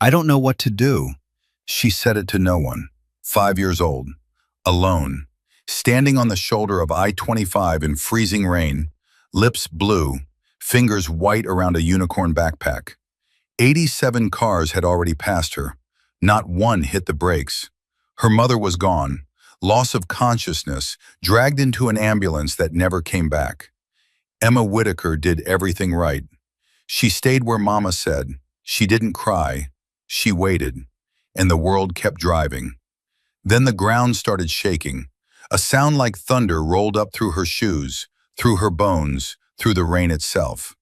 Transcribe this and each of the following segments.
I don't know what to do. She said it to no one. 5 years old, alone, standing on the shoulder of I-25 in freezing rain, lips blue, fingers white around a unicorn backpack. 87 cars had already passed her. Not one hit the brakes. Her mother was gone, loss of consciousness, dragged into an ambulance that never came back. Emma Whitaker did everything right. She stayed where Mama said. She didn't cry. She waited. And the world kept driving. Then the ground started shaking. A sound like thunder rolled up through her shoes, through her bones, through the rain itself.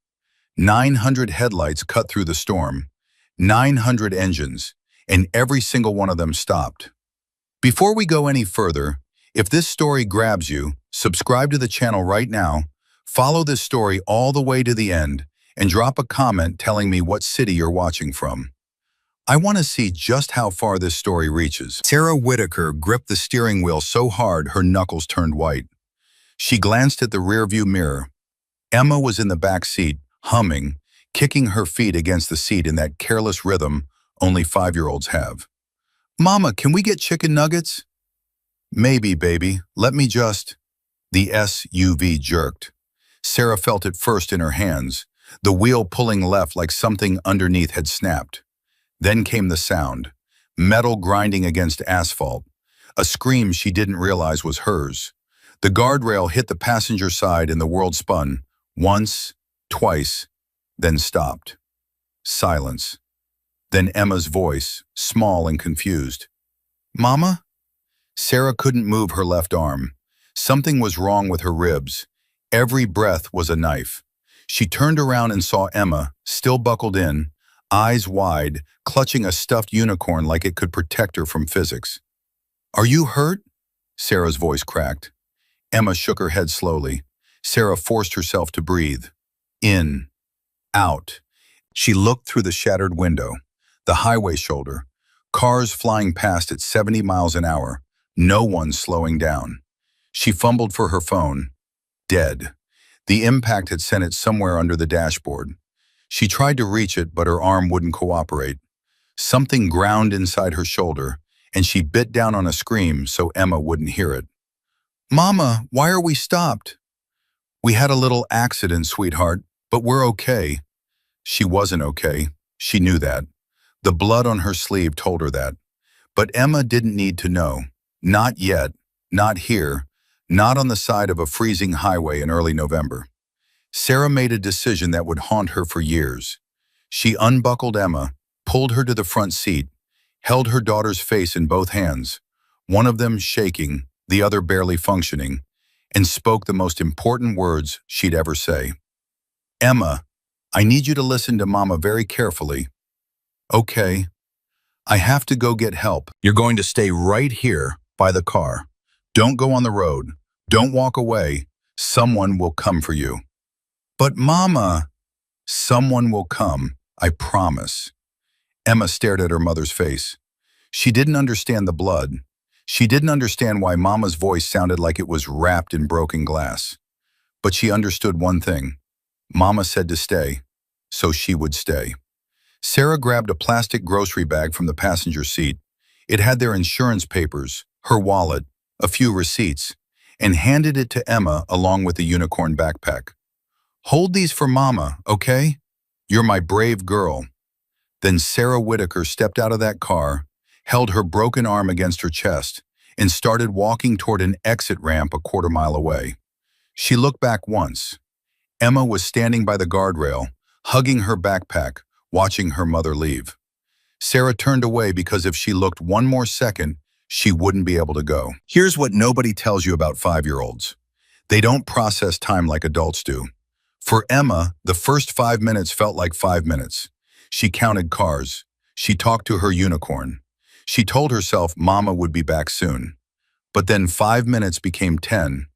900 headlights cut through the storm. 900 engines, and every single one of them stopped. Before we go any further, if this story grabs you, subscribe to the channel right now, follow this story all the way to the end, and drop a comment telling me what city you're watching from. I want to see just how far this story reaches. Sarah Whitaker gripped the steering wheel so hard her knuckles turned white. She glanced at the rearview mirror. Emma was in the back seat, humming, kicking her feet against the seat in that careless rhythm only 5-year-olds have. "Mama, can we get chicken nuggets?" "Maybe, baby. Let me just..." The SUV jerked. Sarah felt it first in her hands, the wheel pulling left like something underneath had snapped. Then came the sound, metal grinding against asphalt, a scream she didn't realize was hers. The guardrail hit the passenger side and the world spun, once, twice, then stopped. Silence. Then Emma's voice, small and confused. "Mama?" Sarah couldn't move her left arm. Something was wrong with her ribs. Every breath was a knife. She turned around and saw Emma, still buckled in, eyes wide, clutching a stuffed unicorn like it could protect her from physics. "Are you hurt?" Sarah's voice cracked. Emma shook her head slowly. Sarah forced herself to breathe. In. Out. She looked through the shattered window. The highway shoulder. Cars flying past at 70 miles an hour. No one slowing down. She fumbled for her phone. Dead. The impact had sent it somewhere under the dashboard. She tried to reach it, but her arm wouldn't cooperate. Something ground inside her shoulder, and she bit down on a scream so Emma wouldn't hear it. "Mama, why are we stopped?" "We had a little accident, sweetheart, but we're okay." She wasn't okay. She knew that. The blood on her sleeve told her that. But Emma didn't need to know. Not yet. Not here. Not on the side of a freezing highway in early November. Sarah made a decision that would haunt her for years. She unbuckled Emma, pulled her to the front seat, held her daughter's face in both hands, one of them shaking, the other barely functioning, and spoke the most important words she'd ever say. "Emma, I need you to listen to Mama very carefully." "Okay. I have to go get help. You're going to stay right here by the car. Don't go on the road. Don't walk away. Someone will come for you." "But Mama..." "Someone will come, I promise." Emma stared at her mother's face. She didn't understand the blood. She didn't understand why Mama's voice sounded like it was wrapped in broken glass. But she understood one thing. Mama said to stay, so she would stay. Sarah grabbed a plastic grocery bag from the passenger seat. It had their insurance papers, her wallet, a few receipts, and handed it to Emma along with the unicorn backpack. "Hold these for Mama, okay? You're my brave girl." Then Sarah Whitaker stepped out of that car, held her broken arm against her chest, and started walking toward an exit ramp a quarter-mile away. She looked back once. Emma was standing by the guardrail, hugging her backpack, watching her mother leave. Sarah turned away because if she looked one more second, she wouldn't be able to go. Here's what nobody tells you about 5-year-olds. They don't process time like adults do. For Emma, the first 5 minutes felt like 5 minutes. She counted cars. She talked to her unicorn. She told herself Mama would be back soon. But then 5 minutes became 10.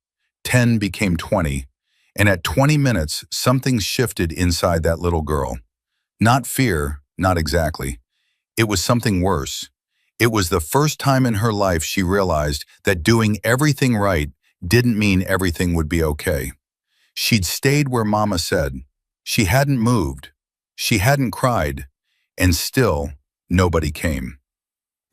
10 became 20. And at 20 minutes, something shifted inside that little girl. Not fear, not exactly. It was something worse. It was the first time in her life she realized that doing everything right didn't mean everything would be okay. She'd stayed where Mama said. She hadn't moved. She hadn't cried. And still, Nobody came.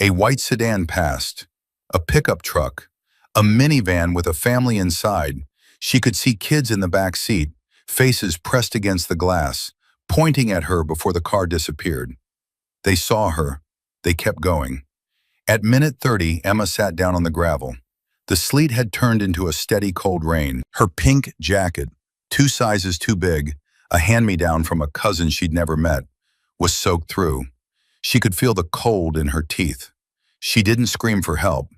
A white sedan passed, a pickup truck, a minivan with a family inside. She could see kids in the back seat, faces pressed against the glass, pointing at her before the car disappeared. They saw her. They kept going. At minute 30, Emma sat down on the gravel. The sleet had turned into a steady cold rain. Her pink jacket, 2 sizes too big, a hand-me-down from a cousin she'd never met, was soaked through. She could feel the cold in her teeth. She didn't scream for help.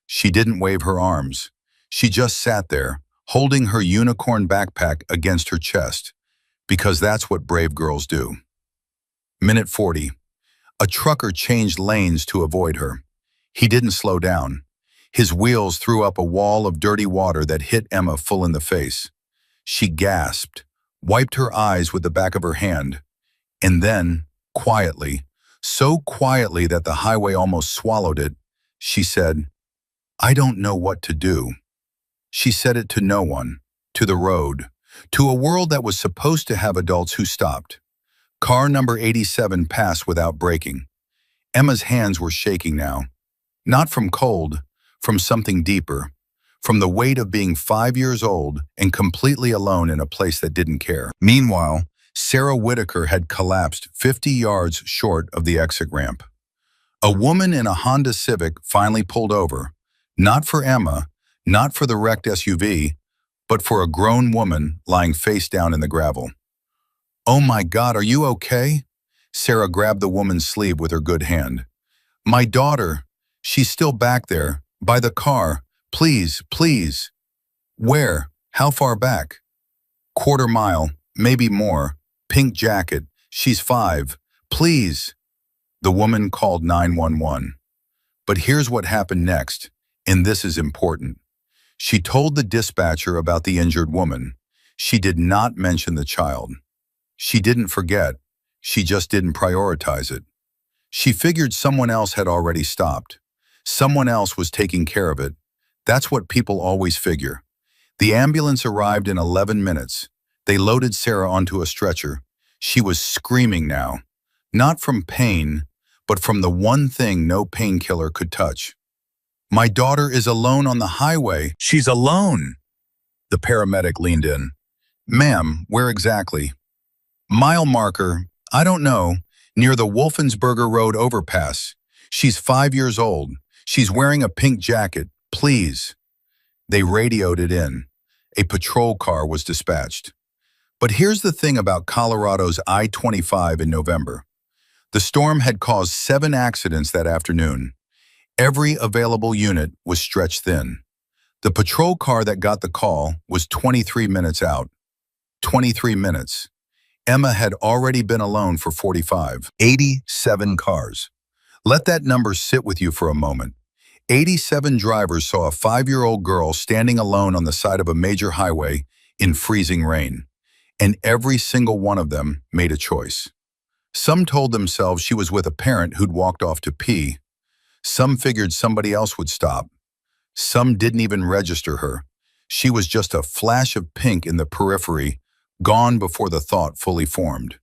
She didn't wave her arms. She just sat there, holding her unicorn backpack against her chest, because that's what brave girls do. Minute 40. A trucker changed lanes to avoid her. He didn't slow down. His wheels threw up a wall of dirty water that hit Emma full in the face. She gasped, wiped her eyes with the back of her hand, and then, quietly, so quietly that the highway almost swallowed it, she said, "I don't know what to do." She said it to no one, to the road, to a world that was supposed to have adults who stopped. Car number 87 passed without braking. Emma's hands were shaking now. Not from cold, from something deeper, from the weight of being 5 years old and completely alone in a place that didn't care. Meanwhile, Sarah Whitaker had collapsed 50 yards short of the exit ramp. A woman in a Honda Civic finally pulled over, not for Emma, not for the wrecked SUV, but for a grown woman lying face down in the gravel. "Oh my God, are you okay?" Sarah grabbed the woman's sleeve with her good hand. "My daughter, she's still back there, by the car. Please, please." "Where? How far back?" "Quarter mile, maybe more. Pink jacket. She's 5. Please." The woman called 911. But here's what happened next, and this is important. She told the dispatcher about the injured woman. She did not mention the child. She didn't forget. She just didn't prioritize it. She figured someone else had already stopped. Someone else was taking care of it. That's what people always figure. The ambulance arrived in 11 minutes. They loaded Sarah onto a stretcher. She was screaming now, not from pain, but from the one thing no painkiller could touch. "My daughter is alone on the highway." "She's alone." The paramedic leaned in. "Ma'am, where exactly?" "Mile marker, I don't know, near the Wolfensberger Road overpass. She's 5 years old. She's wearing a pink jacket. Please." They radioed it in. A patrol car was dispatched. But here's the thing about Colorado's I-25 in November. The storm had caused 7 accidents that afternoon. Every available unit was stretched thin. The patrol car that got the call was 23 minutes out. 23 minutes. Emma had already been alone for 45. 87 cars. Let that number sit with you for a moment. 87 drivers saw a 5-year-old girl standing alone on the side of a major highway in freezing rain. And every single one of them made a choice. Some told themselves she was with a parent who'd walked off to pee. Some figured somebody else would stop. Some didn't even register her. She was just a flash of pink in the periphery, gone before the thought fully formed.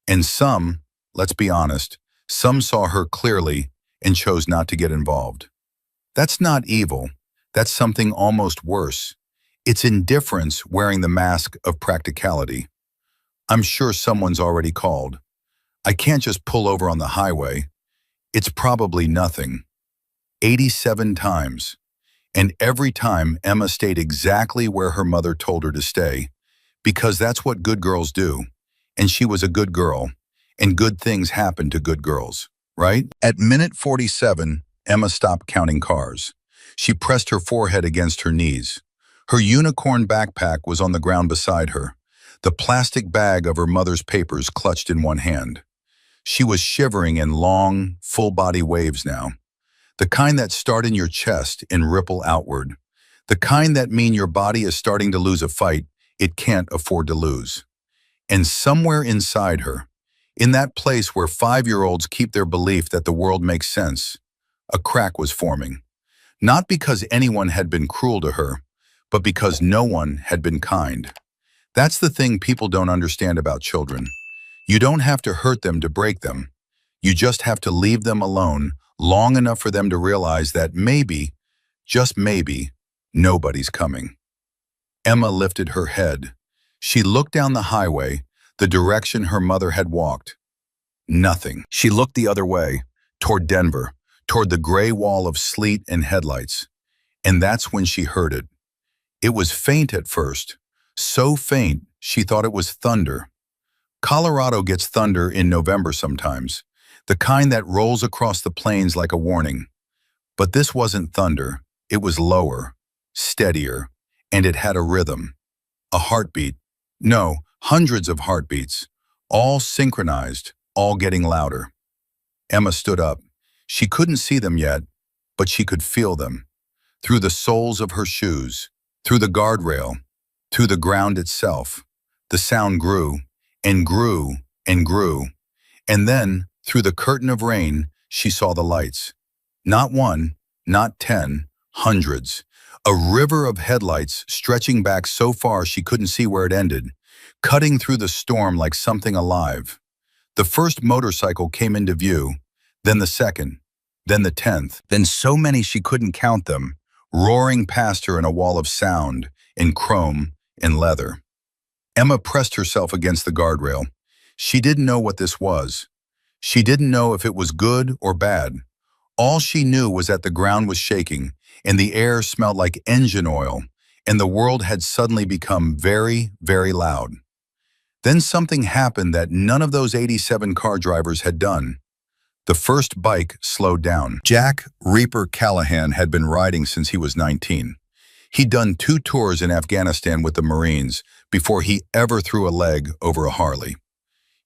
And some, let's be honest, some saw her clearly and chose not to get involved. That's not evil. That's something almost worse. It's indifference wearing the mask of practicality. I'm sure someone's already called. I can't just pull over on the highway. It's probably nothing. 87 times. And every time Emma stayed exactly where her mother told her to stay, because that's what good girls do. And she was a good girl, and good things happen to good girls, right? At minute 47, Emma stopped counting cars. She pressed her forehead against her knees. Her unicorn backpack was on the ground beside her, the plastic bag of her mother's papers clutched in one hand. She was shivering in long, full-body waves now. The kind that start in your chest and ripple outward. The kind that mean your body is starting to lose a fight it can't afford to lose. And somewhere inside her, in that place where 5-year-olds keep their belief that the world makes sense, a crack was forming. Not because anyone had been cruel to her, but because no one had been kind. That's the thing people don't understand about children. You don't have to hurt them to break them. You just have to leave them alone long enough for them to realize that maybe, just maybe, nobody's coming. Emma lifted her head. She looked down the highway, the direction her mother had walked. Nothing. She looked the other way, toward Denver, toward the gray wall of sleet and headlights. And that's when she heard it. It was faint at first, so faint she thought it was thunder. Colorado gets thunder in November sometimes, the kind that rolls across the plains like a warning. But this wasn't thunder. It was lower, steadier, and it had a rhythm. A heartbeat. No, hundreds of heartbeats, all synchronized, all getting louder. Emma stood up. She couldn't see them yet, but she could feel them. Through the soles of her shoes, through the guardrail, through the ground itself. The sound grew, and grew, and grew. And then, through the curtain of rain, she saw the lights. Not one, not 10, hundreds. A river of headlights stretching back so far she couldn't see where it ended, cutting through the storm like something alive. The first motorcycle came into view, then the second, then the 10th, then so many she couldn't count them, roaring past her in a wall of sound, in chrome, in leather. Emma pressed herself against the guardrail. She didn't know what this was. She didn't know if it was good or bad. All she knew was that the ground was shaking, and the air smelled like engine oil, and the world had suddenly become very, very loud. Then something happened that none of those 87 car drivers had done. The first bike slowed down. Jack Reaper Callahan had been riding since he was 19. He'd done 2 tours in Afghanistan with the Marines before he ever threw a leg over a Harley.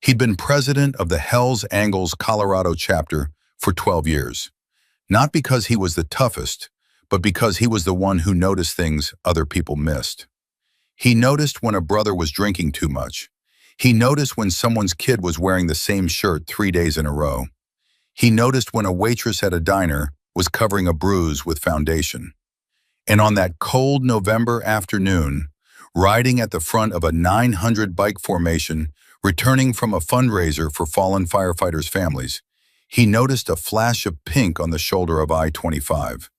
He'd been president of the Hells Angles Colorado chapter for 12 years. Not because he was the toughest, but because he was the one who noticed things other people missed. He noticed when a brother was drinking too much. He noticed when someone's kid was wearing the same shirt 3 days in a row. He noticed when a waitress at a diner was covering a bruise with foundation. And on that cold November afternoon, riding at the front of a 900 bike formation, returning from a fundraiser for fallen firefighters' families, he noticed a flash of pink on the shoulder of I-25.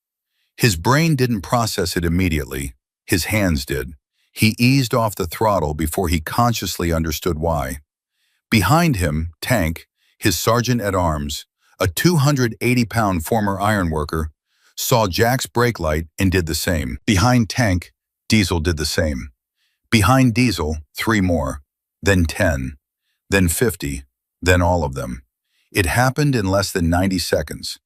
His brain didn't process it immediately. His hands did. He eased off the throttle before he consciously understood why. Behind him, Tank, his sergeant-at-arms, a 280-pound former ironworker, saw Jack's brake light and did the same. Behind Tank, Diesel did the same. Behind Diesel, 3 more, then 10, then 50, then all of them. It happened in less than 90 seconds.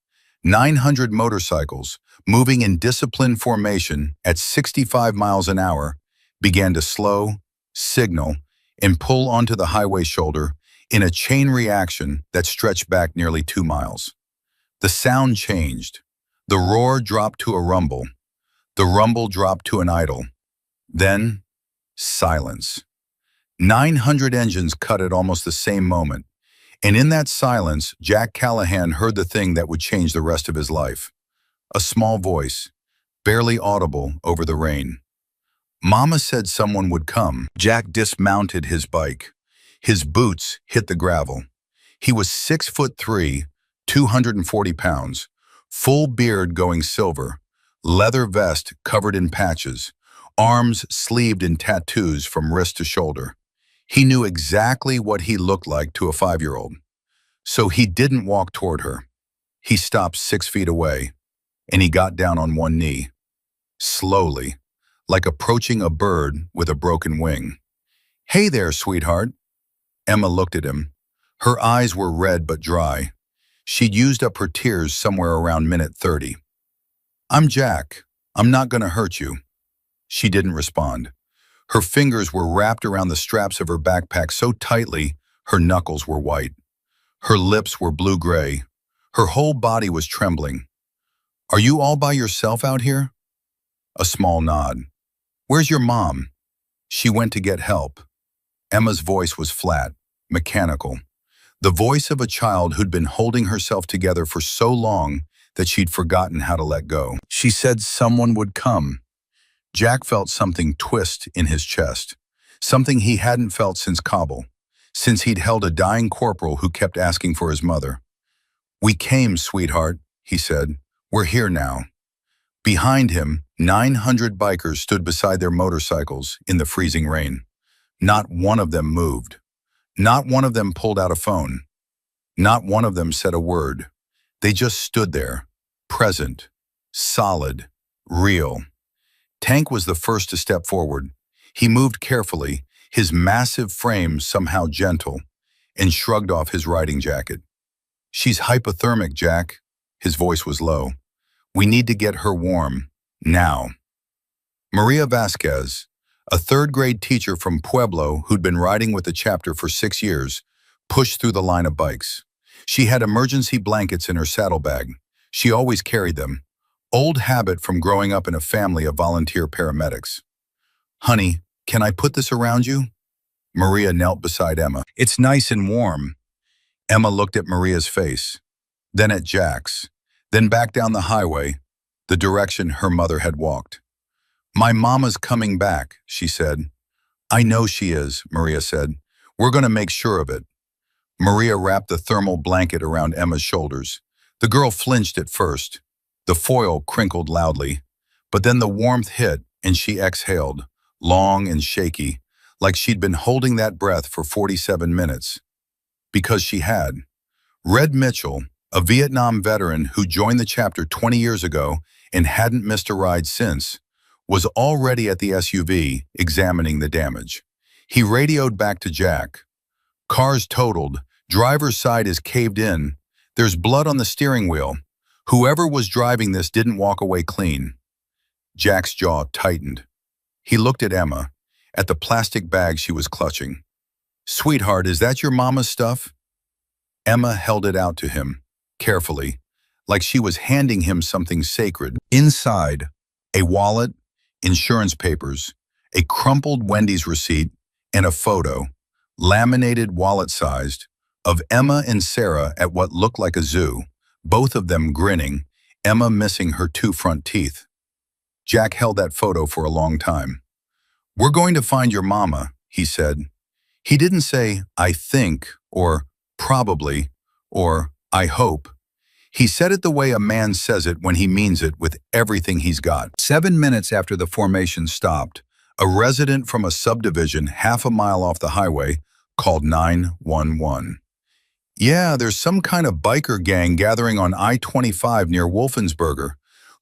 900 motorcycles, moving in disciplined formation at 65 miles an hour, began to slow, signal, and pull onto the highway shoulder in a chain reaction that stretched back nearly 2 miles. The sound changed. The roar dropped to a rumble. The rumble dropped to an idle. Then, silence. 900 engines cut at almost the same moment. And in that silence, Jack Callahan heard the thing that would change the rest of his life. A small voice, barely audible over the rain. Mama said someone would come. Jack dismounted his bike. His boots hit the gravel. He was 6'3", 240 pounds, full beard going silver, leather vest covered in patches, arms sleeved in tattoos from wrist to shoulder. He knew exactly what he looked like to a 5-year-old. So he didn't walk toward her. He stopped 6 feet away, and he got down on one knee. Slowly, like approaching a bird with a broken wing. "Hey there, sweetheart." Emma looked at him. Her eyes were red but dry. She'd used up her tears somewhere around minute 30. "I'm Jack. I'm not gonna hurt you." She didn't respond. Her fingers were wrapped around the straps of her backpack so tightly, her knuckles were white. Her lips were blue-gray. Her whole body was trembling. "Are you all by yourself out here?" A small nod. "Where's your mom?" "She went to get help." Emma's voice was flat, mechanical. The voice of a child who'd been holding herself together for so long that she'd forgotten how to let go. "She said someone would come." Jack felt something twist in his chest, something he hadn't felt since Kabul, since he'd held a dying corporal who kept asking for his mother. "We came, sweetheart," he said. "We're here now." Behind him, 900 bikers stood beside their motorcycles in the freezing rain. Not one of them moved. Not one of them pulled out a phone. Not one of them said a word. They just stood there, present, solid, real. Tank was the first to step forward. He moved carefully, his massive frame somehow gentle, and shrugged off his riding jacket. "She's hypothermic, Jack." His voice was low. "We need to get her warm, now." Maria Vasquez, a third-grade teacher from Pueblo who'd been riding with the chapter for 6 years, pushed through the line of bikes. She had emergency blankets in her saddlebag. She always carried them. Old habit from growing up in a family of volunteer paramedics. "Honey, can I put this around you?" Maria knelt beside Emma. "It's nice and warm." Emma looked at Maria's face, then at Jack's, then back down the highway, the direction her mother had walked. "My mama's coming back," she said. "I know she is," Maria said. "We're going to make sure of it." Maria wrapped the thermal blanket around Emma's shoulders. The girl flinched at first. The foil crinkled loudly, but then the warmth hit and she exhaled, long and shaky, like she'd been holding that breath for 47 minutes. Because she had. Red Mitchell, a Vietnam veteran who joined the chapter 20 years ago and hadn't missed a ride since, was already at the SUV examining the damage. He radioed back to Jack. "Car's totaled. Driver's side is caved in. There's blood on the steering wheel. Whoever was driving this didn't walk away clean." Jack's jaw tightened. He looked at Emma, at the plastic bag she was clutching. "Sweetheart, is that your mama's stuff?" Emma held it out to him, carefully, like she was handing him something sacred. Inside, a wallet, insurance papers, a crumpled Wendy's receipt, and a photo, laminated wallet-sized, of Emma and Sarah at what looked like a zoo, both of them grinning, Emma missing her 2 front teeth. Jack held that photo for a long time. "We're going to find your mama," he said. He didn't say, "I think," or "probably," or "I hope." He said it the way a man says it when he means it with everything he's got. 7 minutes after the formation stopped, a resident from a subdivision half a mile off the highway called 911. "Yeah, there's some kind of biker gang gathering on I-25 near Wolfensberger.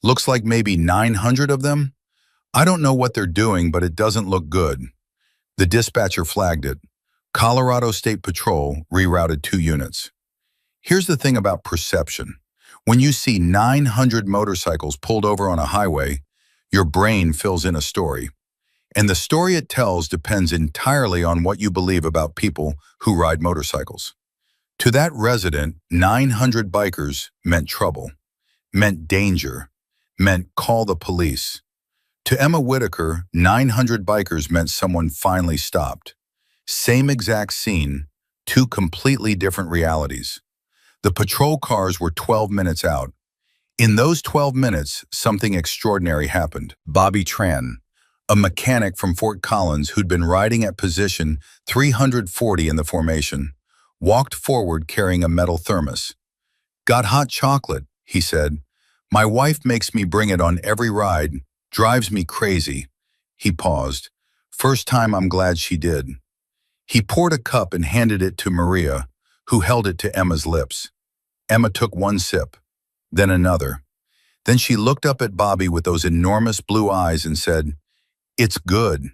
Looks like maybe 900 of them. I don't know what they're doing, but it doesn't look good." The dispatcher flagged it. Colorado State Patrol rerouted 2 units. Here's the thing about perception. When you see 900 motorcycles pulled over on a highway, your brain fills in a story. And the story it tells depends entirely on what you believe about people who ride motorcycles. To that resident, 900 bikers meant trouble, meant danger, meant call the police. To Emma Whitaker, 900 bikers meant someone finally stopped. Same exact scene, 2 completely different realities. The patrol cars were 12 minutes out. In those 12 minutes, something extraordinary happened. Bobby Tran, a mechanic from Fort Collins who'd been riding at position 340 in the formation, walked forward carrying a metal thermos. "Got hot chocolate," he said. "My wife makes me bring it on every ride. Drives me crazy." He paused. "First time I'm glad she did." He poured a cup and handed it to Maria, who held it to Emma's lips. Emma took 1 sip, then another. Then she looked up at Bobby with those enormous blue eyes and said, "It's good."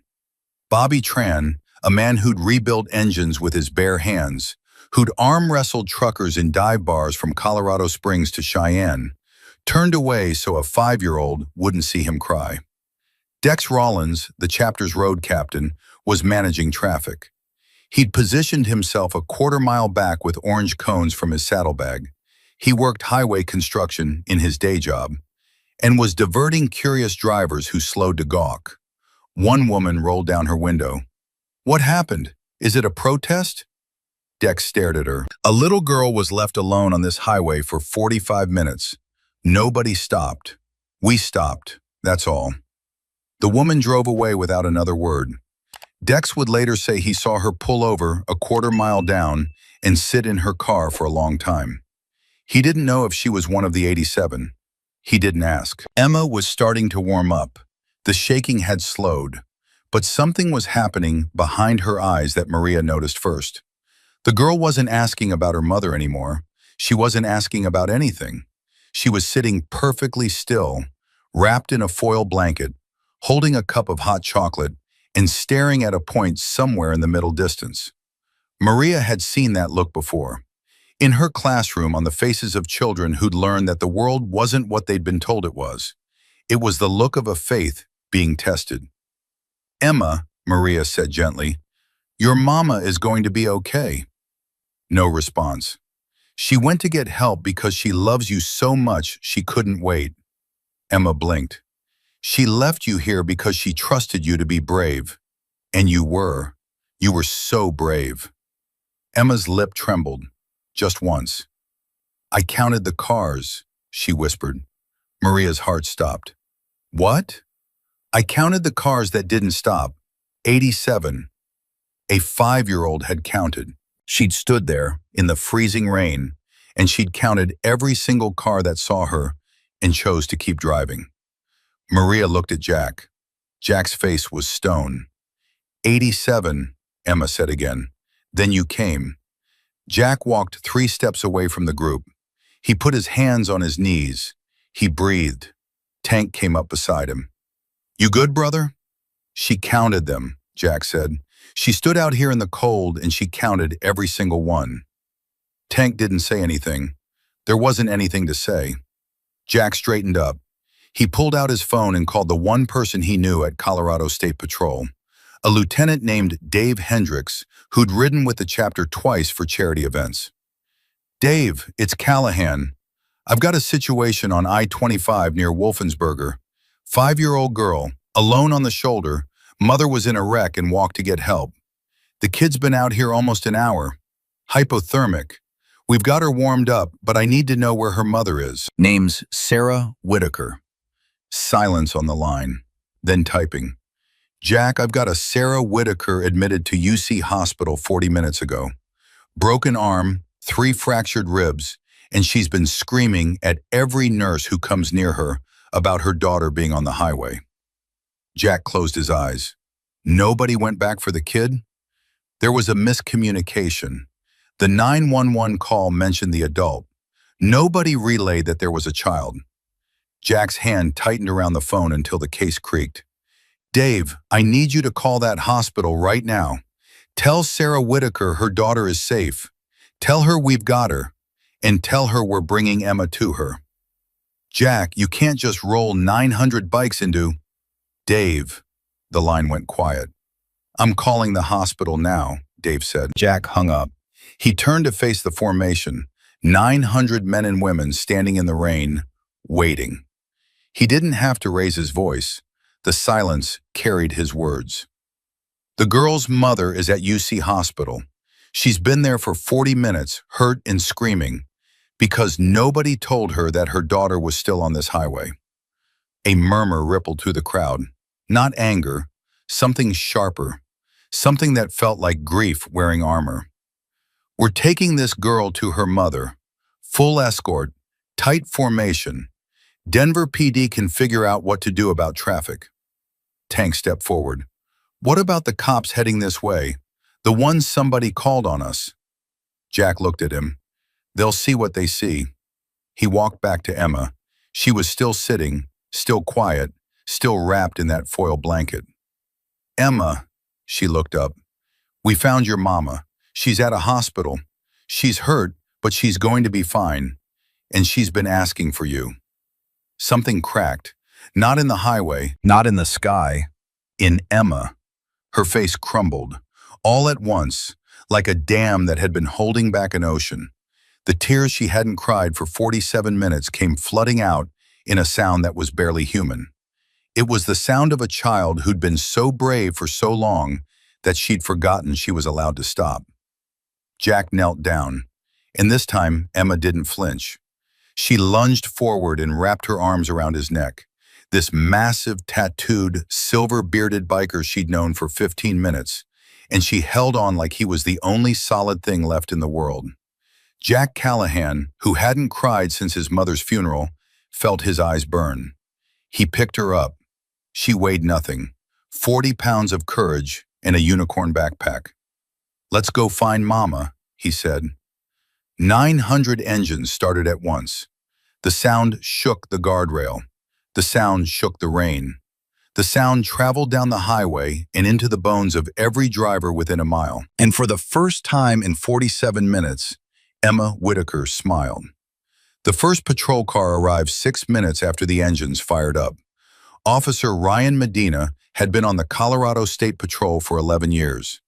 Bobby Tran, a man who'd rebuilt engines with his bare hands, who'd arm-wrestled truckers in dive bars from Colorado Springs to Cheyenne, turned away so a 5-year-old wouldn't see him cry. Dex Rollins, the chapter's road captain, was managing traffic. He'd positioned himself a quarter-mile back with orange cones from his saddlebag. He worked highway construction in his day job and was diverting curious drivers who slowed to gawk. One woman rolled down her window. "What happened? Is it a protest?" Dex stared at her. "A little girl was left alone on this highway for 45 minutes. Nobody stopped. We stopped, that's all." The woman drove away without another word. Dex would later say he saw her pull over a quarter-mile down and sit in her car for a long time. He didn't know if she was one of the 87. He didn't ask. Emma was starting to warm up. The shaking had slowed, but something was happening behind her eyes that Maria noticed first. The girl wasn't asking about her mother anymore. She wasn't asking about anything. She was sitting perfectly still, wrapped in a foil blanket, holding a cup of hot chocolate, and staring at a point somewhere in the middle distance. Maria had seen that look before. In her classroom, on the faces of children who'd learned that the world wasn't what they'd been told it was. It was the look of a faith being tested. "Emma," Maria said gently, "your mama is going to be okay." No response. "She went to get help because she loves you so much she couldn't wait." Emma blinked. "She left you here because she trusted you to be brave. And you were. You were so brave." Emma's lip trembled, just once. "I counted the cars," she whispered. Maria's heart stopped. "What?" "I counted the cars that didn't stop. 87. A 5-year-old had counted. She'd stood there in the freezing rain, and she'd counted every single car that saw her and chose to keep driving." Maria looked at Jack. Jack's face was stone. 87, Emma said again. "Then you came." Jack walked 3 steps away from the group. He put his hands on his knees. He breathed. Tank came up beside him. "You good, brother?" "She counted them," Jack said. "She stood out here in the cold and she counted every single one." Tank didn't say anything. There wasn't anything to say. Jack straightened up. He pulled out his phone and called the one person he knew at Colorado State Patrol, a lieutenant named Dave Hendricks, who'd ridden with the chapter twice for charity events. "Dave, it's Callahan. I've got a situation on I-25 near Wolfensberger. 5-year-old girl, alone on the shoulder. Mother was in a wreck and walked to get help. The kid's been out here almost an hour. Hypothermic. We've got her warmed up, but I need to know where her mother is. Name's Sarah Whitaker." Silence on the line, then typing. "Jack, I've got a Sarah Whitaker admitted to UC Hospital 40 minutes ago. Broken arm, 3 fractured ribs, and she's been screaming at every nurse who comes near her about her daughter being on the highway." Jack closed his eyes. Nobody went back for the kid? There was a miscommunication. The 911 call mentioned the adult. Nobody relayed that there was a child. Jack's hand tightened around the phone until the case creaked. "Dave, I need you to call that hospital right now. Tell Sarah Whitaker her daughter is safe. Tell her we've got her. And tell her we're bringing Emma to her." "Jack, you can't just roll 900 bikes into—" "Dave." The line went quiet. "I'm calling the hospital now," Dave said. Jack hung up. He turned to face the formation, 900 men and women standing in the rain, waiting. He didn't have to raise his voice. The silence carried his words. "The girl's mother is at UC Hospital. She's been there for 40 minutes, hurt and screaming, because nobody told her that her daughter was still on this highway." A murmur rippled through the crowd. Not anger, something sharper, something that felt like grief wearing armor. "We're taking this girl to her mother. Full escort, tight formation. Denver PD can figure out what to do about traffic." Tank stepped forward. "What about the cops heading this way? The ones somebody called on us?" Jack looked at him. "They'll see what they see." He walked back to Emma. She was still sitting, still quiet, still wrapped in that foil blanket. "Emma," she looked up. "We found your mama. She's at a hospital. She's hurt, but she's going to be fine. And she's been asking for you." Something cracked, not in the highway, not in the sky, in Emma. Her face crumbled, all at once, like a dam that had been holding back an ocean. The tears she hadn't cried for 47 minutes came flooding out in a sound that was barely human. It was the sound of a child who'd been so brave for so long that she'd forgotten she was allowed to stop. Jack knelt down, and this time Emma didn't flinch. She lunged forward and wrapped her arms around his neck. This massive, tattooed, silver-bearded biker she'd known for 15 minutes, and she held on like he was the only solid thing left in the world. Jack Callahan, who hadn't cried since his mother's funeral, felt his eyes burn. He picked her up. She weighed nothing, 40 pounds of courage and a unicorn backpack. "Let's go find Mama," he said. 900 engines started at once. The sound shook the guardrail. The sound shook the rain. The sound traveled down the highway and into the bones of every driver within a mile. And for the first time in 47 minutes, Emma Whitaker smiled. The first patrol car arrived 6 minutes after the engines fired up. Officer Ryan Medina had been on the Colorado State Patrol for 11 years.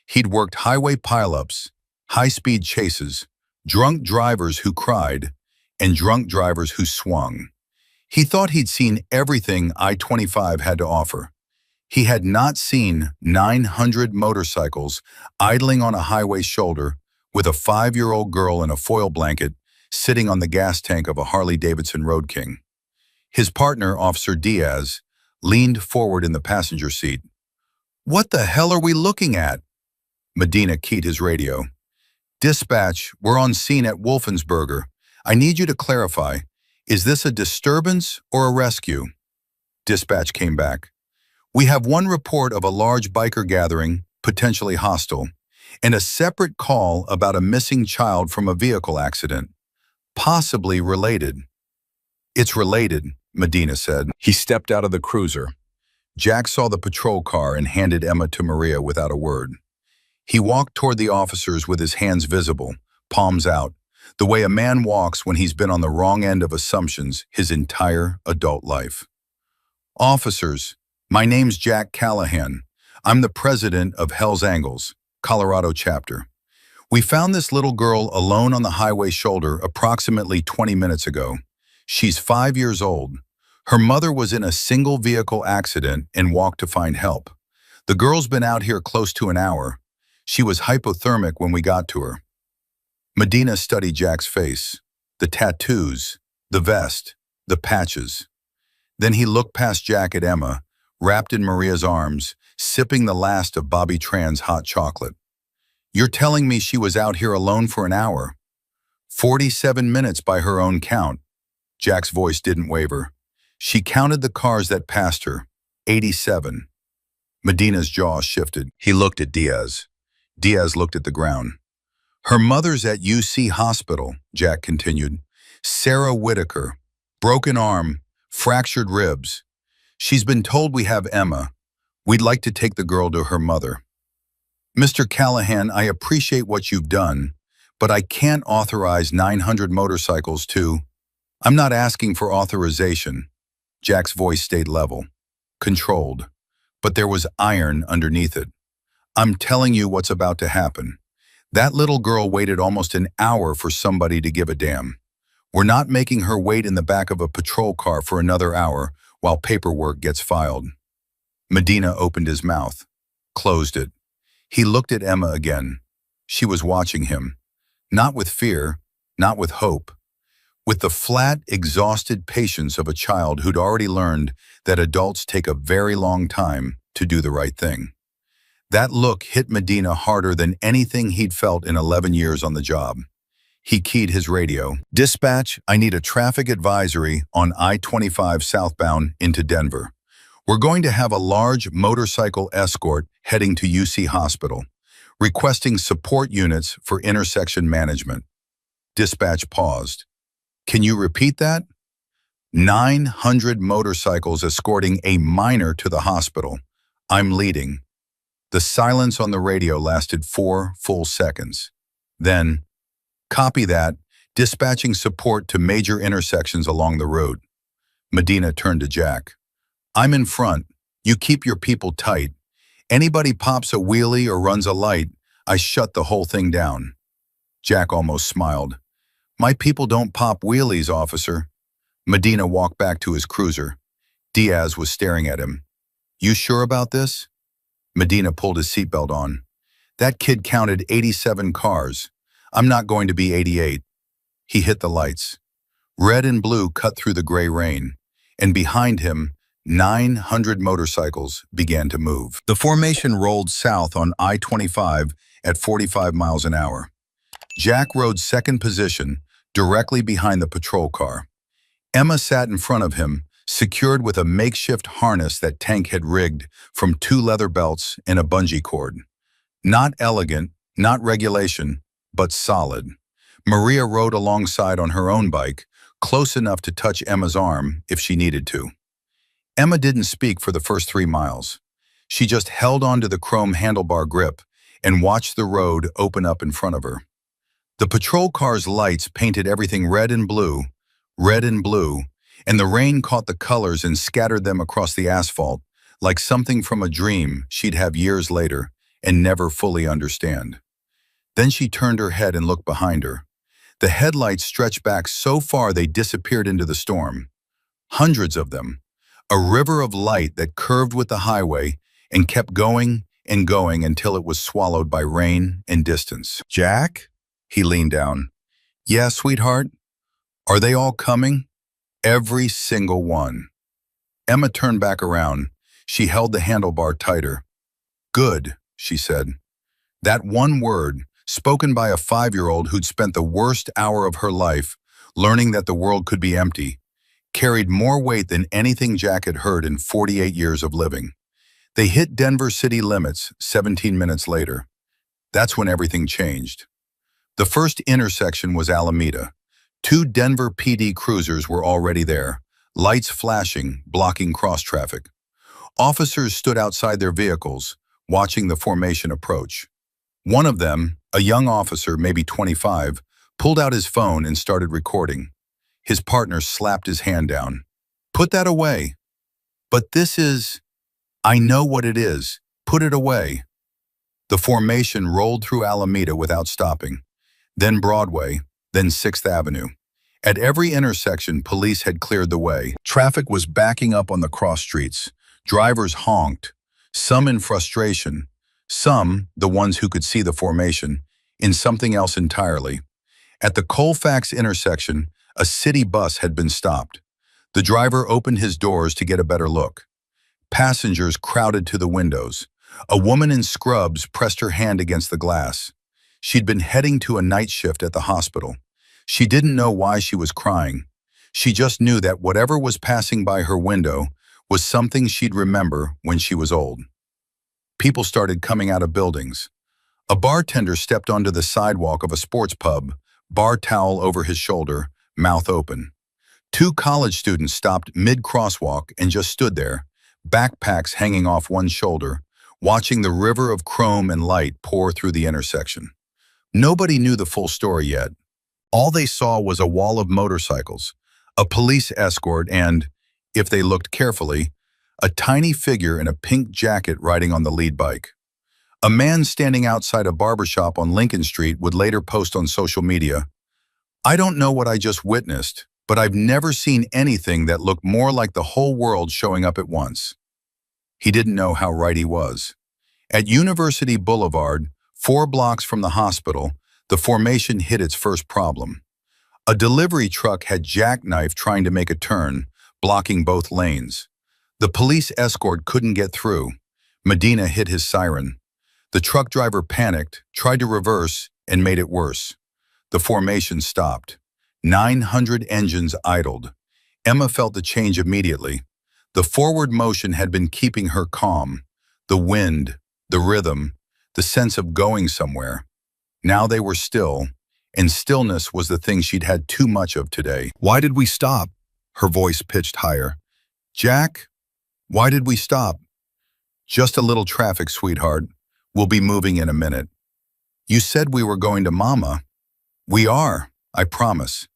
He'd worked highway pileups, high-speed chases, drunk drivers who cried, and drunk drivers who swung. He thought he'd seen everything I-25 had to offer. He had not seen 900 motorcycles idling on a highway shoulder with a 5-year-old girl in a foil blanket sitting on the gas tank of a Harley-Davidson Road King. His partner, Officer Diaz, leaned forward in the passenger seat. "What the hell are we looking at?" Medina keyed his radio. "Dispatch, we're on scene at Wolfensberger. I need you to clarify. Is this a disturbance or a rescue?" Dispatch came back. "We have one report of a large biker gathering, potentially hostile, and a separate call about a missing child from a vehicle accident, possibly related." "It's related," Medina said. He stepped out of the cruiser. Jack saw the patrol car and handed Emma to Maria without a word. He walked toward the officers with his hands visible, palms out, the way a man walks when he's been on the wrong end of assumptions his entire adult life. "Officers, my name's Jack Callahan. I'm the president of Hell's Angles, Colorado chapter. We found this little girl alone on the highway shoulder approximately 20 minutes ago. She's 5 years old. Her mother was in a single vehicle accident and walked to find help. The girl's been out here close to an hour. She was hypothermic when we got to her." Medina studied Jack's face, the tattoos, the vest, the patches. Then he looked past Jack at Emma, wrapped in Maria's arms, sipping the last of Bobby Tran's hot chocolate. "You're telling me she was out here alone for an hour? 47 minutes by her own count." Jack's voice didn't waver. "She counted the cars that passed her, 87. Medina's jaw shifted. He looked at Diaz. Diaz looked at the ground. "Her mother's at UC Hospital," Jack continued. "Sarah Whitaker. Broken arm, fractured ribs. She's been told we have Emma. We'd like to take the girl to her mother." "Mr. Callahan, I appreciate what you've done, but I can't authorize 900 motorcycles to—" "I'm not asking for authorization." Jack's voice stayed level, controlled, but there was iron underneath it. "I'm telling you what's about to happen. That little girl waited almost an hour for somebody to give a damn. We're not making her wait in the back of a patrol car for another hour while paperwork gets filed." Medina opened his mouth, closed it. He looked at Emma again. She was watching him, not with fear, not with hope, with the flat, exhausted patience of a child who'd already learned that adults take a very long time to do the right thing. That look hit Medina harder than anything he'd felt in 11 years on the job. He keyed his radio. "Dispatch, I need a traffic advisory on I-25 southbound into Denver. We're going to have a large motorcycle escort heading to UC Hospital, requesting support units for intersection management." Dispatch paused. "Can you repeat that?" 900 motorcycles escorting a minor to the hospital. I'm leading." The silence on the radio lasted 4 full seconds. Then, "Copy that, dispatching support to major intersections along the road." Medina turned to Jack. "I'm in front. You keep your people tight. Anybody pops a wheelie or runs a light, I shut the whole thing down." Jack almost smiled. "My people don't pop wheelies, officer." Medina walked back to his cruiser. Diaz was staring at him. "You sure about this?" Medina pulled his seatbelt on. "That kid counted 87 cars. I'm not going to be 88. He hit the lights. Red and blue cut through the gray rain, and behind him, 900 motorcycles began to move. The formation rolled south on I-25 at 45 miles an hour. Jack rode second position, directly behind the patrol car. Emma sat in front of him, secured with a makeshift harness that Tank had rigged from 2 leather belts and a bungee cord. Not elegant, not regulation, but solid. Maria rode alongside on her own bike, close enough to touch Emma's arm if she needed to. Emma didn't speak for the first 3 miles. She just held onto the chrome handlebar grip and watched the road open up in front of her. The patrol car's lights painted everything red and blue, and the rain caught the colors and scattered them across the asphalt like something from a dream she'd have years later and never fully understand. Then she turned her head and looked behind her. The headlights stretched back so far they disappeared into the storm. Hundreds of them. A river of light that curved with the highway and kept going and going until it was swallowed by rain and distance. Jack? He leaned down. Yeah, sweetheart? Are they all coming? Every single one. Emma turned back around. She held the handlebar tighter. Good, she said. That one word, spoken by a 5-year-old who'd spent the worst hour of her life learning that the world could be empty, carried more weight than anything Jack had heard in 48 years of living. They hit Denver city limits 17 minutes later. That's when everything changed. The first intersection was Alameda. 2 Denver PD cruisers were already there, lights flashing, blocking cross traffic. Officers stood outside their vehicles, watching the formation approach. One of them, a young officer, maybe 25, pulled out his phone and started recording. His partner slapped his hand down. Put that away. But this is... I know what it is. Put it away. The formation rolled through Alameda without stopping. Then Broadway, then 6th Avenue. At every intersection, police had cleared the way. Traffic was backing up on the cross streets. Drivers honked, some in frustration, some, the ones who could see the formation, in something else entirely. At the Colfax intersection, a city bus had been stopped. The driver opened his doors to get a better look. Passengers crowded to the windows. A woman in scrubs pressed her hand against the glass. She'd been heading to a night shift at the hospital. She didn't know why she was crying. She just knew that whatever was passing by her window was something she'd remember when she was old. People started coming out of buildings. A bartender stepped onto the sidewalk of a sports pub, bar towel over his shoulder, mouth open. 2 college students stopped mid-crosswalk and just stood there, backpacks hanging off one shoulder, watching the river of chrome and light pour through the intersection. Nobody knew the full story yet. All they saw was a wall of motorcycles, a police escort, and, if they looked carefully, a tiny figure in a pink jacket riding on the lead bike. A man standing outside a barbershop on Lincoln Street would later post on social media, "I don't know what I just witnessed, but I've never seen anything that looked more like the whole world showing up at once." He didn't know how right he was. At University Boulevard, 4 blocks from the hospital, the formation hit its first problem. A delivery truck had jackknifed trying to make a turn, blocking both lanes. The police escort couldn't get through. Medina hit his siren. The truck driver panicked, tried to reverse, and made it worse. The formation stopped. 900 engines idled. Emma felt the change immediately. The forward motion had been keeping her calm. The wind, the rhythm, the sense of going somewhere. Now they were still, and stillness was the thing she'd had too much of today. "Why did we stop?" Her voice pitched higher. "Jack, why did we stop?" "Just a little traffic, sweetheart. We'll be moving in a minute." "You said we were going to Mama." "We are, I promise."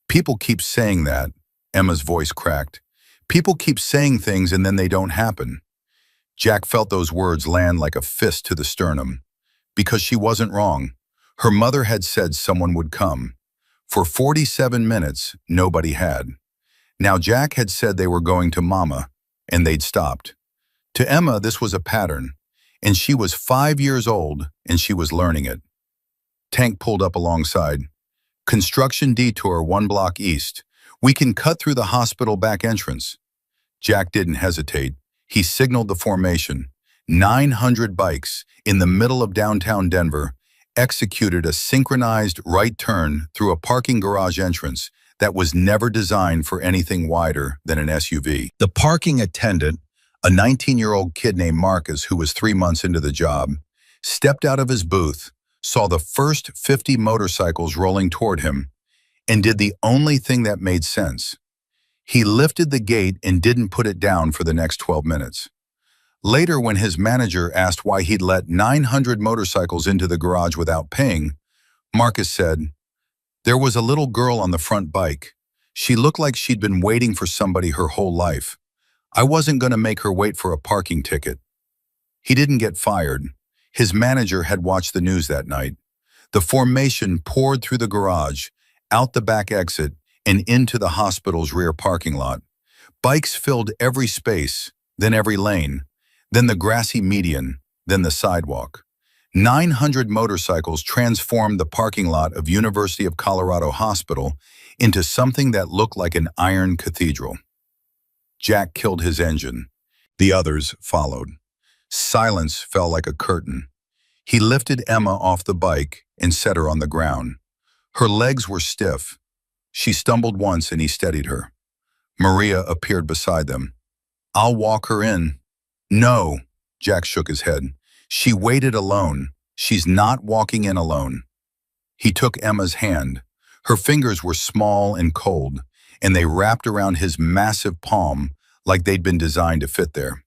"People keep saying that." Emma's voice cracked. "People keep saying things and then they don't happen." Jack felt those words land like a fist to the sternum. Because she wasn't wrong. Her mother had said someone would come. For 47 minutes, nobody had. Now Jack had said they were going to Mama, and they'd stopped. To Emma, this was a pattern, and she was 5 years old, and she was learning it. Tank pulled up alongside. "Construction detour 1 block east. We can cut through the hospital back entrance." Jack didn't hesitate. He signaled the formation. 900 bikes in the middle of downtown Denver, executed a synchronized right turn through a parking garage entrance that was never designed for anything wider than an SUV. The parking attendant, a 19-year-old kid named Marcus who was 3 months into the job, stepped out of his booth, saw the first 50 motorcycles rolling toward him, and did the only thing that made sense. He lifted the gate and didn't put it down for the next 12 minutes. Later, when his manager asked why he'd let 900 motorcycles into the garage without paying, Marcus said, "There was a little girl on the front bike. She looked like she'd been waiting for somebody her whole life. I wasn't going to make her wait for a parking ticket." He didn't get fired. His manager had watched the news that night. The formation poured through the garage, out the back exit, and into the hospital's rear parking lot. Bikes filled every space, then every lane, then the grassy median, then the sidewalk. 900 motorcycles transformed the parking lot of University of Colorado Hospital into something that looked like an iron cathedral. Jack killed his engine. The others followed. Silence fell like a curtain. He lifted Emma off the bike and set her on the ground. Her legs were stiff. She stumbled once and he steadied her. Maria appeared beside them. "I'll walk her in." "No," Jack shook his head. "She waited alone. She's not walking in alone." He took Emma's hand. Her fingers were small and cold, and they wrapped around his massive palm like they'd been designed to fit there.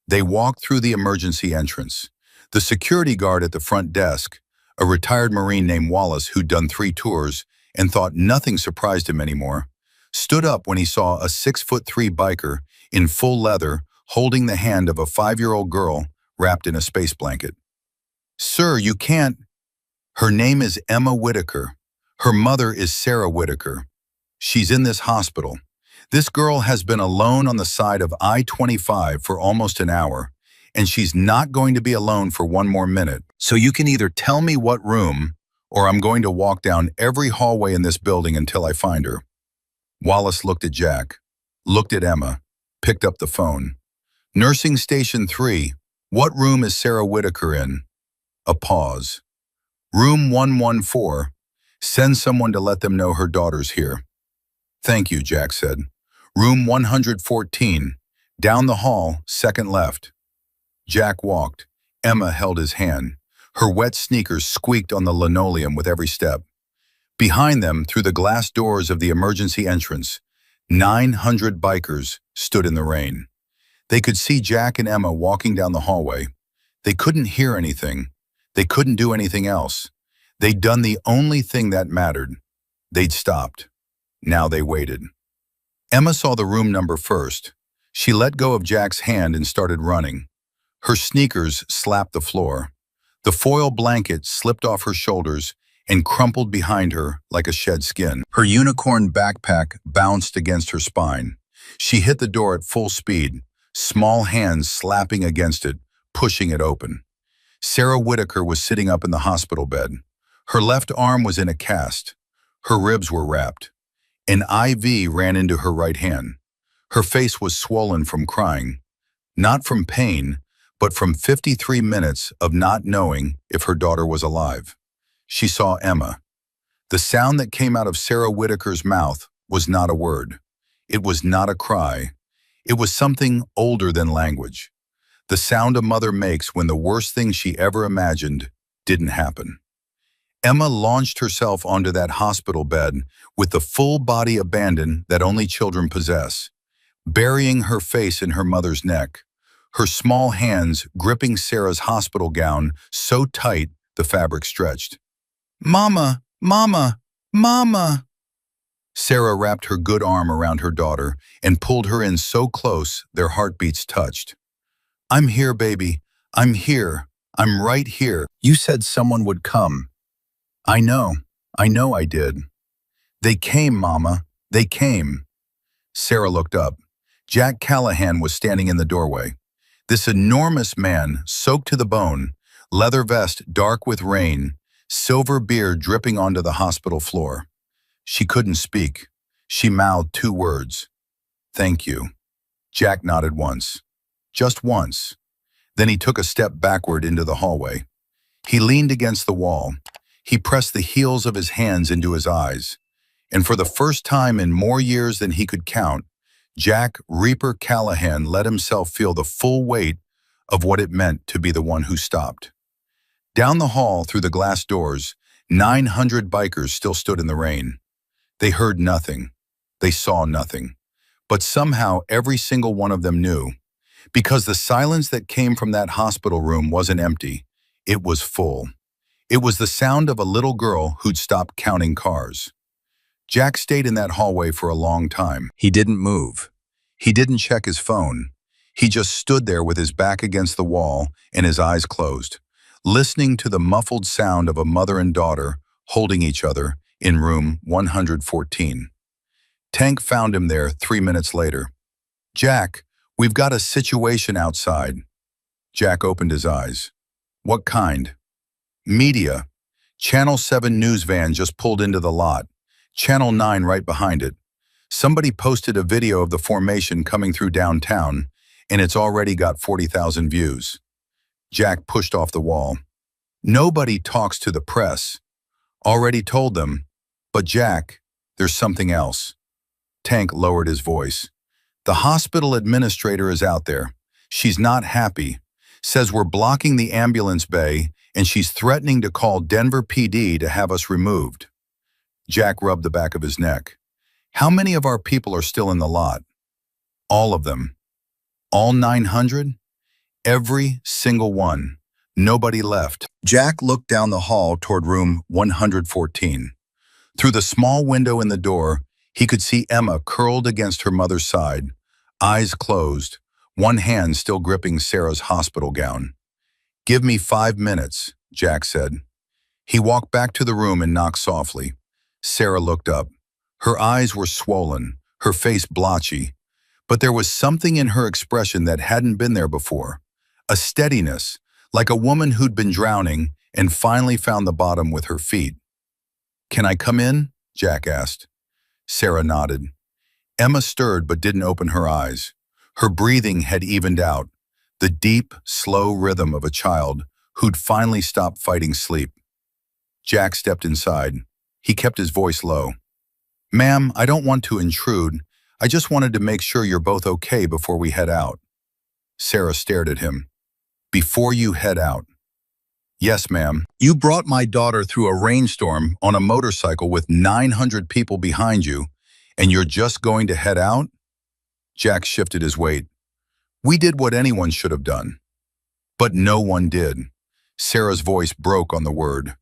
They walked through the emergency entrance. The security guard at the front desk, a retired Marine named Wallace who'd done 3 tours and thought nothing surprised him anymore, stood up when he saw a 6'3" biker in full leather holding the hand of a 5-year-old girl wrapped in a space blanket. "Sir, you can't." "Her name is Emma Whitaker. Her mother is Sarah Whitaker. She's in this hospital. This girl has been alone on the side of I-25 for almost an hour, and she's not going to be alone for 1 more minute. So you can either tell me what room, or I'm going to walk down every hallway in this building until I find her." Wallace looked at Jack, looked at Emma, picked up the phone. "Nursing Station 3, what room is Sarah Whitaker in?" A pause. "Room 114. Send someone to let them know her daughter's here." "Thank you," Jack said. "Room 114. Down the hall, second left." Jack walked. Emma held his hand. Her wet sneakers squeaked on the linoleum with every step. Behind them, through the glass doors of the emergency entrance, 900 bikers stood in the rain. They could see Jack and Emma walking down the hallway. They couldn't hear anything. They couldn't do anything else. They'd done the only thing that mattered. They'd stopped. Now they waited. Emma saw the room number first. She let go of Jack's hand and started running. Her sneakers slapped the floor. The foil blanket slipped off her shoulders and crumpled behind her like a shed skin. Her unicorn backpack bounced against her spine. She hit the door at full speed, small hands slapping against it, pushing it open. Sarah Whitaker was sitting up in the hospital bed. Her left arm was in a cast. Her ribs were wrapped. An IV ran into her right hand. Her face was swollen from crying, not from pain, but from 53 minutes of not knowing if her daughter was alive. She saw Emma. The sound that came out of Sarah Whitaker's mouth was not a word. It was not a cry. It was something older than language. The sound a mother makes when the worst thing she ever imagined didn't happen. Emma launched herself onto that hospital bed with the full body abandon that only children possess, burying her face in her mother's neck, her small hands gripping Sarah's hospital gown so tight the fabric stretched. "Mama, Mama, Mama!" Sarah wrapped her good arm around her daughter and pulled her in so close their heartbeats touched. "I'm here, baby. I'm here. I'm right here. You said someone would come." I know I did. They came, Mama. They came." Sarah looked up. Jack Callahan was standing in the doorway. This enormous man, soaked to the bone, leather vest dark with rain, silver beard dripping onto the hospital floor. She couldn't speak. She mouthed 2 words. "Thank you." Jack nodded once. Just once. Then he took a step backward into the hallway. He leaned against the wall. He pressed the heels of his hands into his eyes. And for the first time in more years than he could count, Jack Reaper Callahan let himself feel the full weight of what it meant to be the one who stopped. Down the hall, through the glass doors, 900 bikers still stood in the rain. They heard nothing. They saw nothing. But somehow every single one of them knew. Because the silence that came from that hospital room wasn't empty. It was full. It was the sound of a little girl who'd stopped counting cars. Jack stayed in that hallway for a long time. He didn't move. He didn't check his phone. He just stood there with his back against the wall and his eyes closed, listening to the muffled sound of a mother and daughter holding each other in room 114. Tank found him there 3 minutes later. "Jack, we've got a situation outside." Jack opened his eyes. "What kind?" "Media. Channel 7 news van just pulled into the lot. Channel 9 right behind it. Somebody posted a video of the formation coming through downtown, and it's already got 40,000 views." Jack pushed off the wall. "Nobody talks to the press." "Already told them. But Jack, there's something else." Tank lowered his voice. "The hospital administrator is out there. She's not happy. Says we're blocking the ambulance bay, and she's threatening to call Denver PD to have us removed." Jack rubbed the back of his neck. "How many of our people are still in the lot?" "All of them." "All 900? "Every single one. Nobody left." Jack looked down the hall toward room 114. Through the small window in the door, he could see Emma curled against her mother's side, eyes closed, one hand still gripping Sarah's hospital gown. "Give me 5 minutes," Jack said. He walked back to the room and knocked softly. Sarah looked up. Her eyes were swollen, her face blotchy, but there was something in her expression that hadn't been there before. A steadiness, like a woman who'd been drowning and finally found the bottom with her feet. "Can I come in?" Jack asked. Sarah nodded. Emma stirred but didn't open her eyes. Her breathing had evened out, the deep, slow rhythm of a child who'd finally stopped fighting sleep. Jack stepped inside. He kept his voice low. "Ma'am, I don't want to intrude. I just wanted to make sure you're both okay before we head out." Sarah stared at him. "Before you head out?" "Yes, ma'am. You brought my daughter through a rainstorm on a motorcycle with 900 people behind you, and you're just going to head out?" Jack shifted his weight. "We did what anyone should have done." "But no one did." Sarah's voice broke on the word.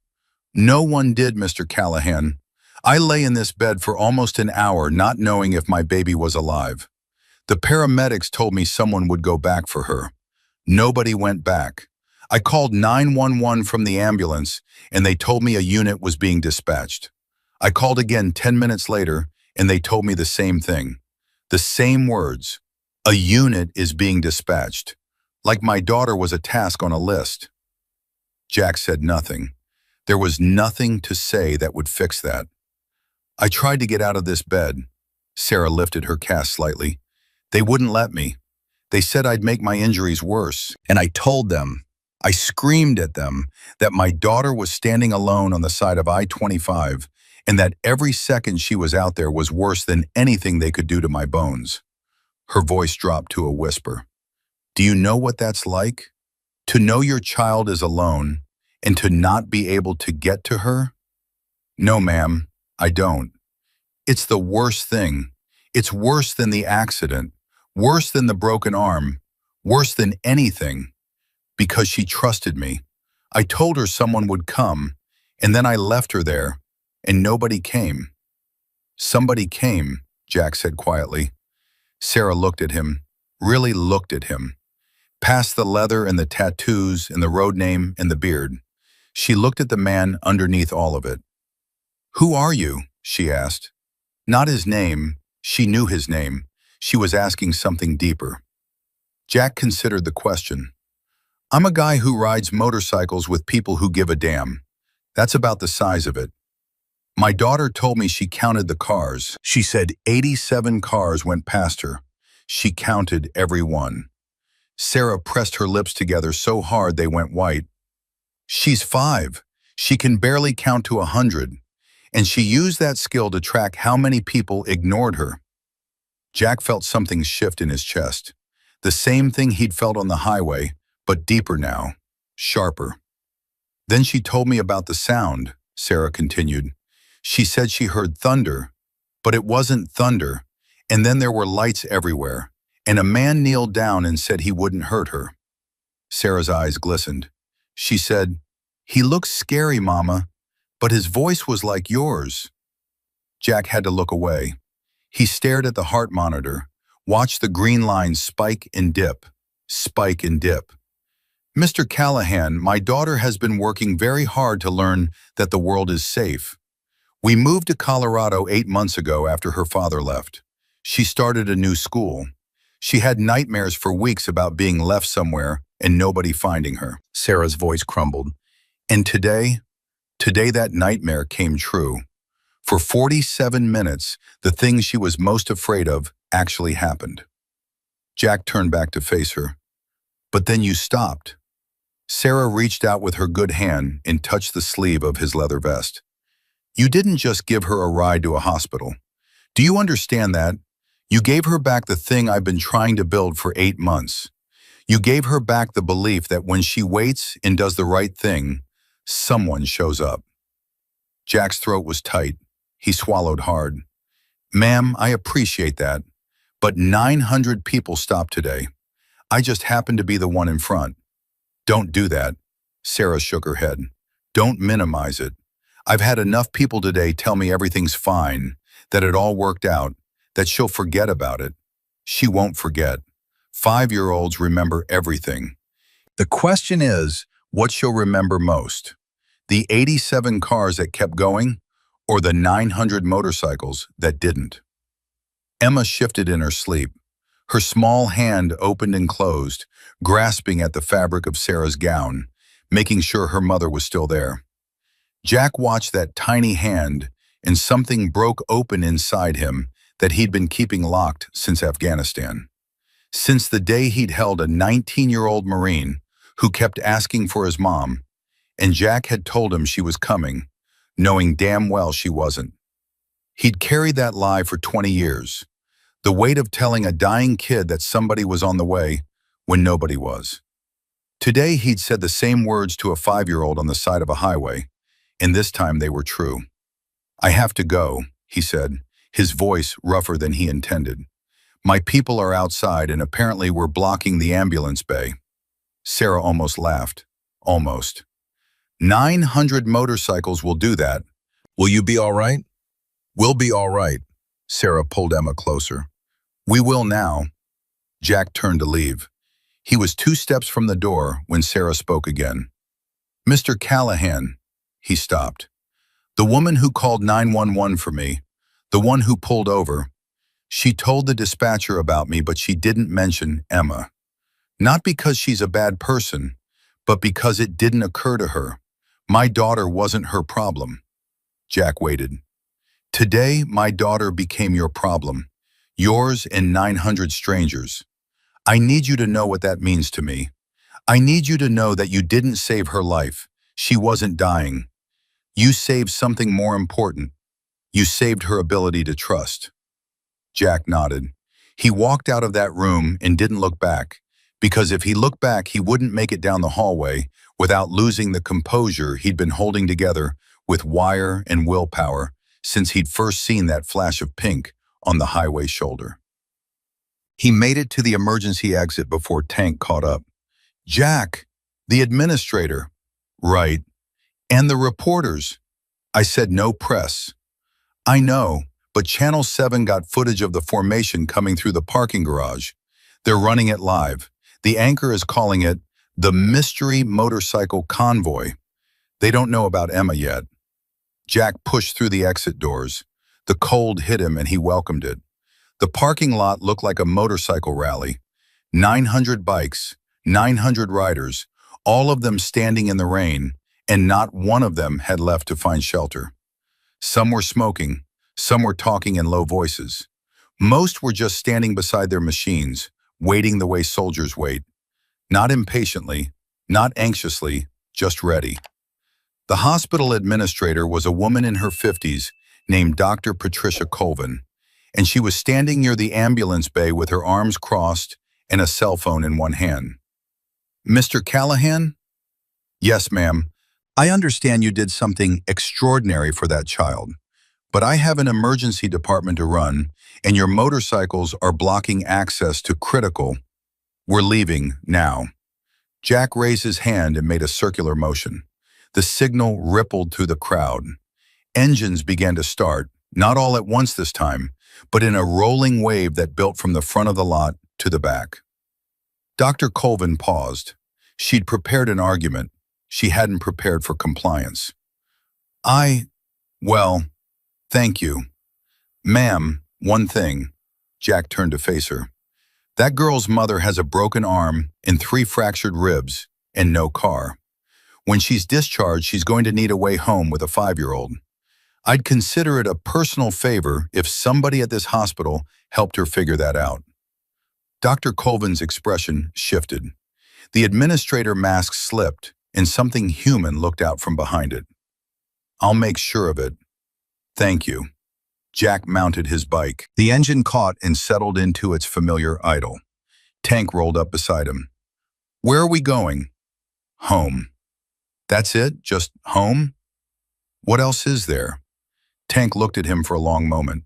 "No one did, Mr. Callahan. I lay in this bed for almost an hour not knowing if my baby was alive. The paramedics told me someone would go back for her. Nobody went back. I called 911 from the ambulance, and they told me a unit was being dispatched. I called again 10 minutes later, and they told me the same thing. The same words. A unit is being dispatched. Like my daughter was a task on a list." Jack said nothing. There was nothing to say that would fix that. "I tried to get out of this bed." Sarah lifted her cast slightly. "They wouldn't let me. They said I'd make my injuries worse. And I told them, I screamed at them, that my daughter was standing alone on the side of I-25 and that every second she was out there was worse than anything they could do to my bones." Her voice dropped to a whisper. "Do you know what that's like? To know your child is alone and to not be able to get to her?" "No, ma'am, I don't. It's the worst thing. It's worse than the accident, worse than the broken arm, worse than anything. Because she trusted me. I told her someone would come, and then I left her there, and nobody came." "Somebody came," Jack said quietly. Sarah looked at him, really looked at him. Past the leather and the tattoos and the road name and the beard, she looked at the man underneath all of it. "Who are you?" she asked. Not his name. She knew his name. She was asking something deeper. Jack considered the question. "I'm a guy who rides motorcycles with people who give a damn. That's about the size of it. My daughter told me she counted the cars. She said 87 cars went past her. She counted every one." Sarah pressed her lips together so hard they went white. She's 5. She can barely count to 100, and she used that skill to track how many people ignored her. Jack felt something shift in his chest. The same thing he'd felt on the highway, but deeper now, sharper. Then she told me about the sound, Sarah continued. She said she heard thunder, but it wasn't thunder, and then there were lights everywhere, and a man kneeled down and said he wouldn't hurt her. Sarah's eyes glistened. She said, "He looks scary, Mama, but his voice was like yours." Jack had to look away. He stared at the heart monitor, watched the green lines spike and dip, spike and dip. "Mr. Callahan, my daughter has been working very hard to learn that the world is safe. We moved to Colorado 8 months ago after her father left. She started a new school. She had nightmares for weeks about being left somewhere and nobody finding her." Sarah's voice crumbled. "And today that nightmare came true. For 47 minutes, the thing she was most afraid of actually happened." Jack turned back to face her. "But then you stopped." Sarah reached out with her good hand and touched the sleeve of his leather vest. "You didn't just give her a ride to a hospital. Do you understand that? You gave her back the thing I've been trying to build for 8 months. You gave her back the belief that when she waits and does the right thing, someone shows up." Jack's throat was tight. He swallowed hard. "Ma'am, I appreciate that, but 900 people stopped today. I just happened to be the one in front." "Don't do that." Sarah shook her head. "Don't minimize it. I've had enough people today tell me everything's fine, that it all worked out, that she'll forget about it. She won't forget. 5-year-olds remember everything. The question is, what she'll remember most? The 87 cars that kept going, or the 900 motorcycles that didn't?" Emma shifted in her sleep. Her small hand opened and closed, grasping at the fabric of Sarah's gown, making sure her mother was still there. Jack watched that tiny hand, and something broke open inside him that he'd been keeping locked since Afghanistan. Since the day he'd held a 19-year-old Marine who kept asking for his mom, and Jack had told him she was coming, knowing damn well she wasn't. He'd carried that lie for 20 years, the weight of telling a dying kid that somebody was on the way when nobody was. Today he'd said the same words to a 5-year-old on the side of a highway, and this time they were true. "I have to go," he said, his voice rougher than he intended. "My people are outside and apparently we're blocking the ambulance bay." Sarah almost laughed. Almost. 900 motorcycles will do that. "Will you be all right?" "We'll be all right." Sarah pulled Emma closer. "We will now." Jack turned to leave. He was 2 steps from the door when Sarah spoke again. "Mr. Callahan," he stopped. "The woman who called 911 for me, the one who pulled over, she told the dispatcher about me, but she didn't mention Emma. Not because she's a bad person, but because it didn't occur to her. My daughter wasn't her problem." Jack waited. "Today, my daughter became your problem, yours and 900 strangers. I need you to know what that means to me. I need you to know that you didn't save her life. She wasn't dying. You saved something more important. You saved her ability to trust." Jack nodded. He walked out of that room and didn't look back, because if he looked back, he wouldn't make it down the hallway without losing the composure he'd been holding together with wire and willpower since he'd first seen that flash of pink on the highway shoulder. He made it to the emergency exit before Tank caught up. "Jack, the administrator." "Right. And the reporters." "I said no press." "I know, but Channel 7 got footage of the formation coming through the parking garage. They're running it live. The anchor is calling it the Mystery Motorcycle Convoy. They don't know about Emma yet." Jack pushed through the exit doors. The cold hit him and he welcomed it. The parking lot looked like a motorcycle rally. 900 bikes, 900 riders, all of them standing in the rain, and not one of them had left to find shelter. Some were smoking, some were talking in low voices. Most were just standing beside their machines, waiting the way soldiers wait. Not impatiently, not anxiously, just ready. The hospital administrator was a woman in her 50s named Dr. Patricia Colvin, and she was standing near the ambulance bay with her arms crossed and a cell phone in one hand. "Mr. Callahan?" "Yes, ma'am. I understand you did something extraordinary for that child, but I have an emergency department to run, and your motorcycles are blocking access to critical. We're leaving now." Jack raised his hand and made a circular motion. The signal rippled through the crowd. Engines began to start, not all at once this time, but in a rolling wave that built from the front of the lot to the back. Dr. Colvin paused. She'd prepared an argument. She hadn't prepared for compliance. Well, thank you. Ma'am, one thing." Jack turned to face her. "That girl's mother has a broken arm and 3 fractured ribs and no car. When she's discharged, she's going to need a way home with a 5-year-old. I'd consider it a personal favor if somebody at this hospital helped her figure that out." Dr. Colvin's expression shifted. The administrator mask slipped, and something human looked out from behind it. "I'll make sure of it. Thank you." Jack mounted his bike. The engine caught and settled into its familiar idle. Tank rolled up beside him. "Where are we going?" "Home." "That's it? Just home?" "What else is there?" Tank looked at him for a long moment.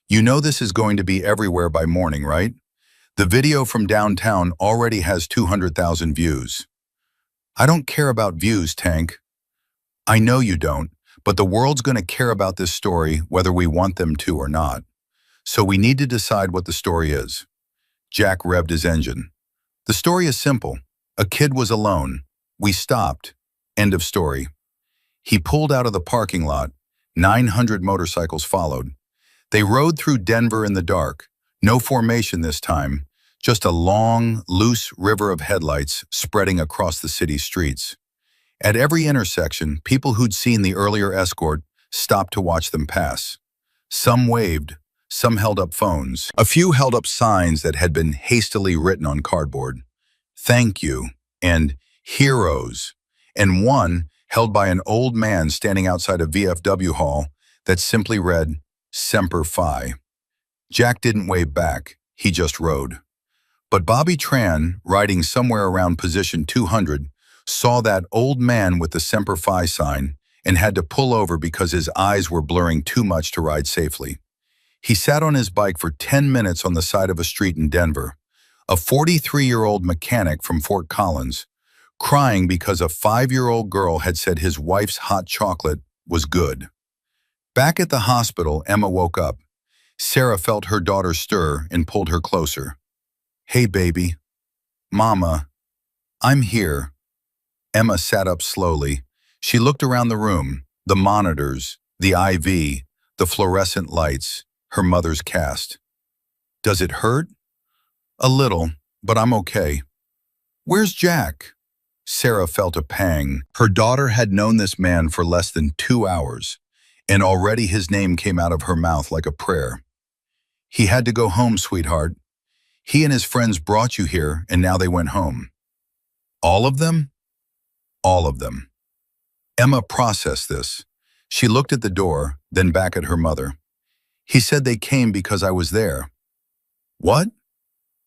"You know this is going to be everywhere by morning, right? The video from downtown already has 200,000 views." "I don't care about views, Tank." "I know you don't, but the world's going to care about this story whether we want them to or not. So we need to decide what the story is." Jack revved his engine. "The story is simple. A kid was alone. We stopped. End of story." He pulled out of the parking lot. 900 motorcycles followed. They rode through Denver in the dark. No formation this time, just a long, loose river of headlights spreading across the city's streets. At every intersection, people who'd seen the earlier escort stopped to watch them pass. Some waved, some held up phones. A few held up signs that had been hastily written on cardboard. "Thank you," and "Heroes," and one held by an old man standing outside a VFW hall that simply read, "Semper Fi." Jack didn't wave back, he just rode. But Bobby Tran, riding somewhere around position 200, saw that old man with the Semper Fi sign and had to pull over because his eyes were blurring too much to ride safely. He sat on his bike for 10 minutes on the side of a street in Denver, a 43-year-old mechanic from Fort Collins, crying because a 5-year-old girl had said his wife's hot chocolate was good. Back at the hospital, Emma woke up. Sarah felt her daughter stir and pulled her closer. "Hey, baby." "Mama, I'm here." Emma sat up slowly. She looked around the room, the monitors, the IV, the fluorescent lights, her mother's cast. "Does it hurt?" "A little, but I'm okay." "Where's Jack?" Sarah felt a pang. Her daughter had known this man for less than 2 hours, and already his name came out of her mouth like a prayer. "He had to go home, sweetheart. He and his friends brought you here, and now they went home." "All of them?" "All of them." Emma processed this. She looked at the door, then back at her mother. "He said they came because I was there." "What?"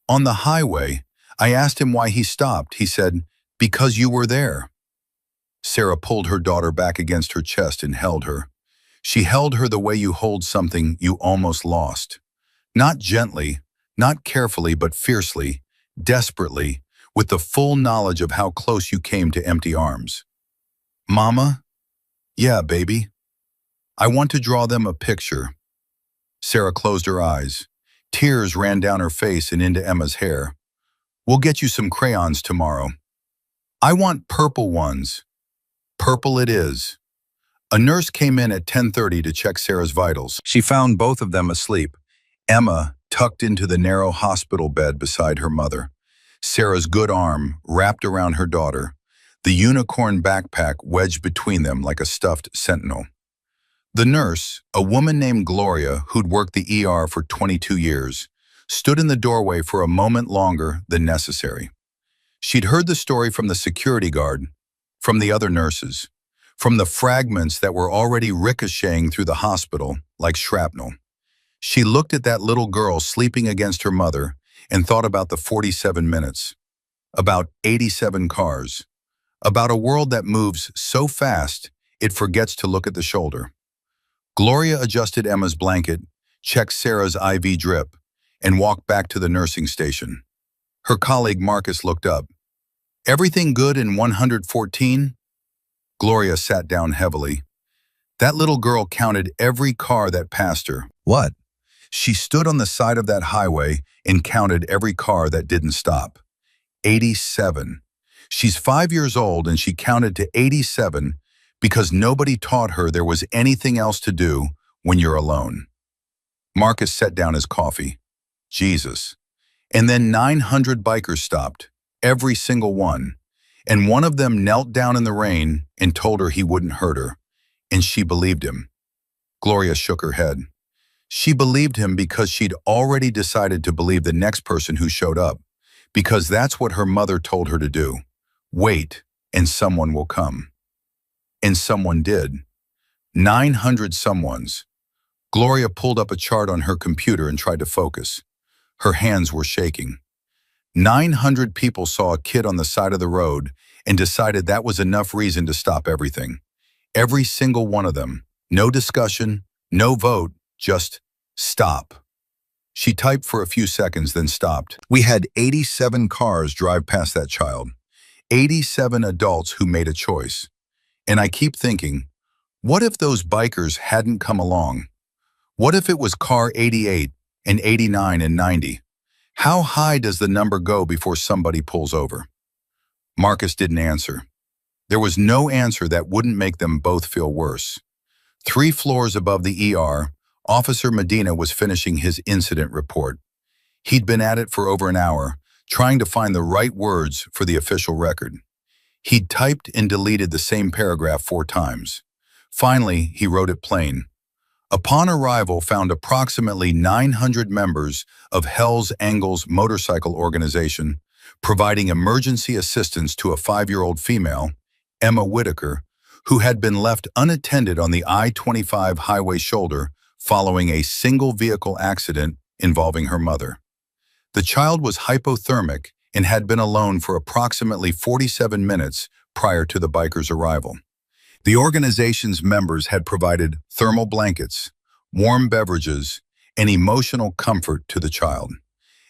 "On the highway. I asked him why he stopped. He said, 'Because you were there.'" Sarah pulled her daughter back against her chest and held her. She held her the way you hold something you almost lost. Not gently, not carefully, but fiercely, desperately, with the full knowledge of how close you came to empty arms. "Mama?" "Yeah, baby." "I want to draw them a picture." Sarah closed her eyes. Tears ran down her face and into Emma's hair. "We'll get you some crayons tomorrow." "I want purple ones." "Purple it is." A nurse came in at 10:30 to check Sarah's vitals. She found both of them asleep. Emma tucked into the narrow hospital bed beside her mother. Sarah's good arm wrapped around her daughter, the unicorn backpack wedged between them like a stuffed sentinel. The nurse, a woman named Gloria who'd worked the ER for 22 years, stood in the doorway for a moment longer than necessary. She'd heard the story from the security guard, from the other nurses, from the fragments that were already ricocheting through the hospital like shrapnel. She looked at that little girl sleeping against her mother and thought about the 47 minutes, about 87 cars, about a world that moves so fast it forgets to look at the shoulder. Gloria adjusted Emma's blanket, checked Sarah's IV drip, and walked back to the nursing station. Her colleague Marcus looked up. "Everything good in 114? Gloria sat down heavily. That little girl counted every car that passed her. What? She stood on the side of that highway and counted every car that didn't stop. 87. She's 5 years old and she counted to 87 because nobody taught her there was anything else to do when you're alone. Marcus set down his coffee. Jesus. And then 900 bikers stopped, every single one. And one of them knelt down in the rain and told her he wouldn't hurt her. And she believed him. Gloria shook her head. She believed him because she'd already decided to believe the next person who showed up, because that's what her mother told her to do. Wait, and someone will come. And someone did. 900 someones. Gloria pulled up a chart on her computer and tried to focus. Her hands were shaking. 900 people saw a kid on the side of the road and decided that was enough reason to stop everything. Every single one of them. No discussion, no vote, just stop. She typed for a few seconds, then stopped. We had 87 cars drive past that child. 87 adults who made a choice. And I keep thinking, what if those bikers hadn't come along? What if it was car 88 and 89 and 90? How high does the number go before somebody pulls over? Marcus didn't answer. There was no answer that wouldn't make them both feel worse. 3 floors above the ER, Officer Medina was finishing his incident report. He'd been at it for over an hour, trying to find the right words for the official record. He'd typed and deleted the same paragraph 4 times. Finally, he wrote it plain. Upon arrival, found approximately 900 members of Hell's Angels motorcycle organization providing emergency assistance to a 5-year-old female, Emma Whitaker, who had been left unattended on the I-25 highway shoulder following a single vehicle accident involving her mother. The child was hypothermic and had been alone for approximately 47 minutes prior to the biker's arrival. The organization's members had provided thermal blankets, warm beverages, and emotional comfort to the child.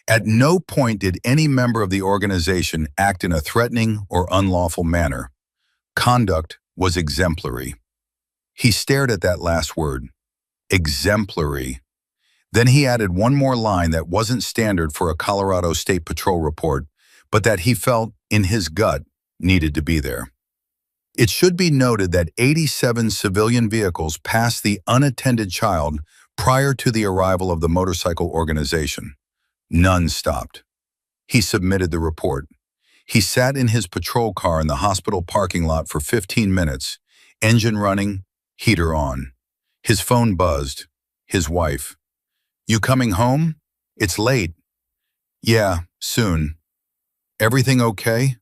At no point did any member of the organization act in a threatening or unlawful manner. Conduct was exemplary. He stared at that last word. Exemplary. Then he added one more line that wasn't standard for a Colorado State Patrol report, but that he felt, in his gut, needed to be there. It should be noted that 87 civilian vehicles passed the unattended child prior to the arrival of the motorcycle organization. None stopped. He submitted the report. He sat in his patrol car in the hospital parking lot for 15 minutes, engine running, heater on. His phone buzzed. His wife. "You coming home? It's late." "Yeah, soon." "Everything okay?"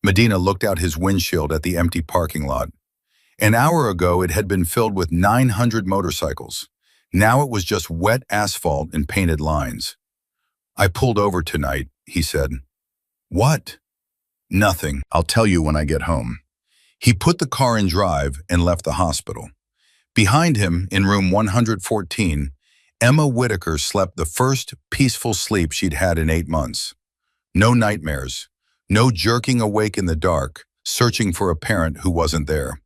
Medina looked out his windshield at the empty parking lot. An hour ago, it had been filled with 900 motorcycles. Now it was just wet asphalt and painted lines. "I pulled over tonight," he said. "What?" "Nothing. I'll tell you when I get home." He put the car in drive and left the hospital. Behind him, in room 114, Emma Whitaker slept the first peaceful sleep she'd had in 8 months. No nightmares. No jerking awake in the dark, searching for a parent who wasn't there.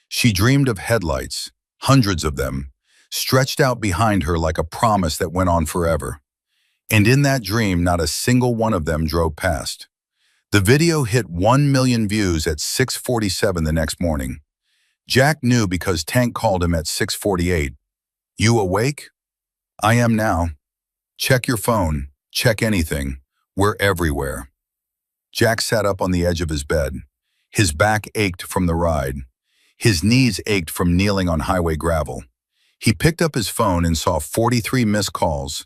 She dreamed of headlights, hundreds of them, stretched out behind her like a promise that went on forever. And in that dream, not a single one of them drove past. The video hit 1 million views at 6:47 the next morning. Jack knew because Tank called him at 6:48. "You awake?" "I am now." "Check your phone. Check anything. We're everywhere." Jack sat up on the edge of his bed. His back ached from the ride. His knees ached from kneeling on highway gravel. He picked up his phone and saw 43 missed calls,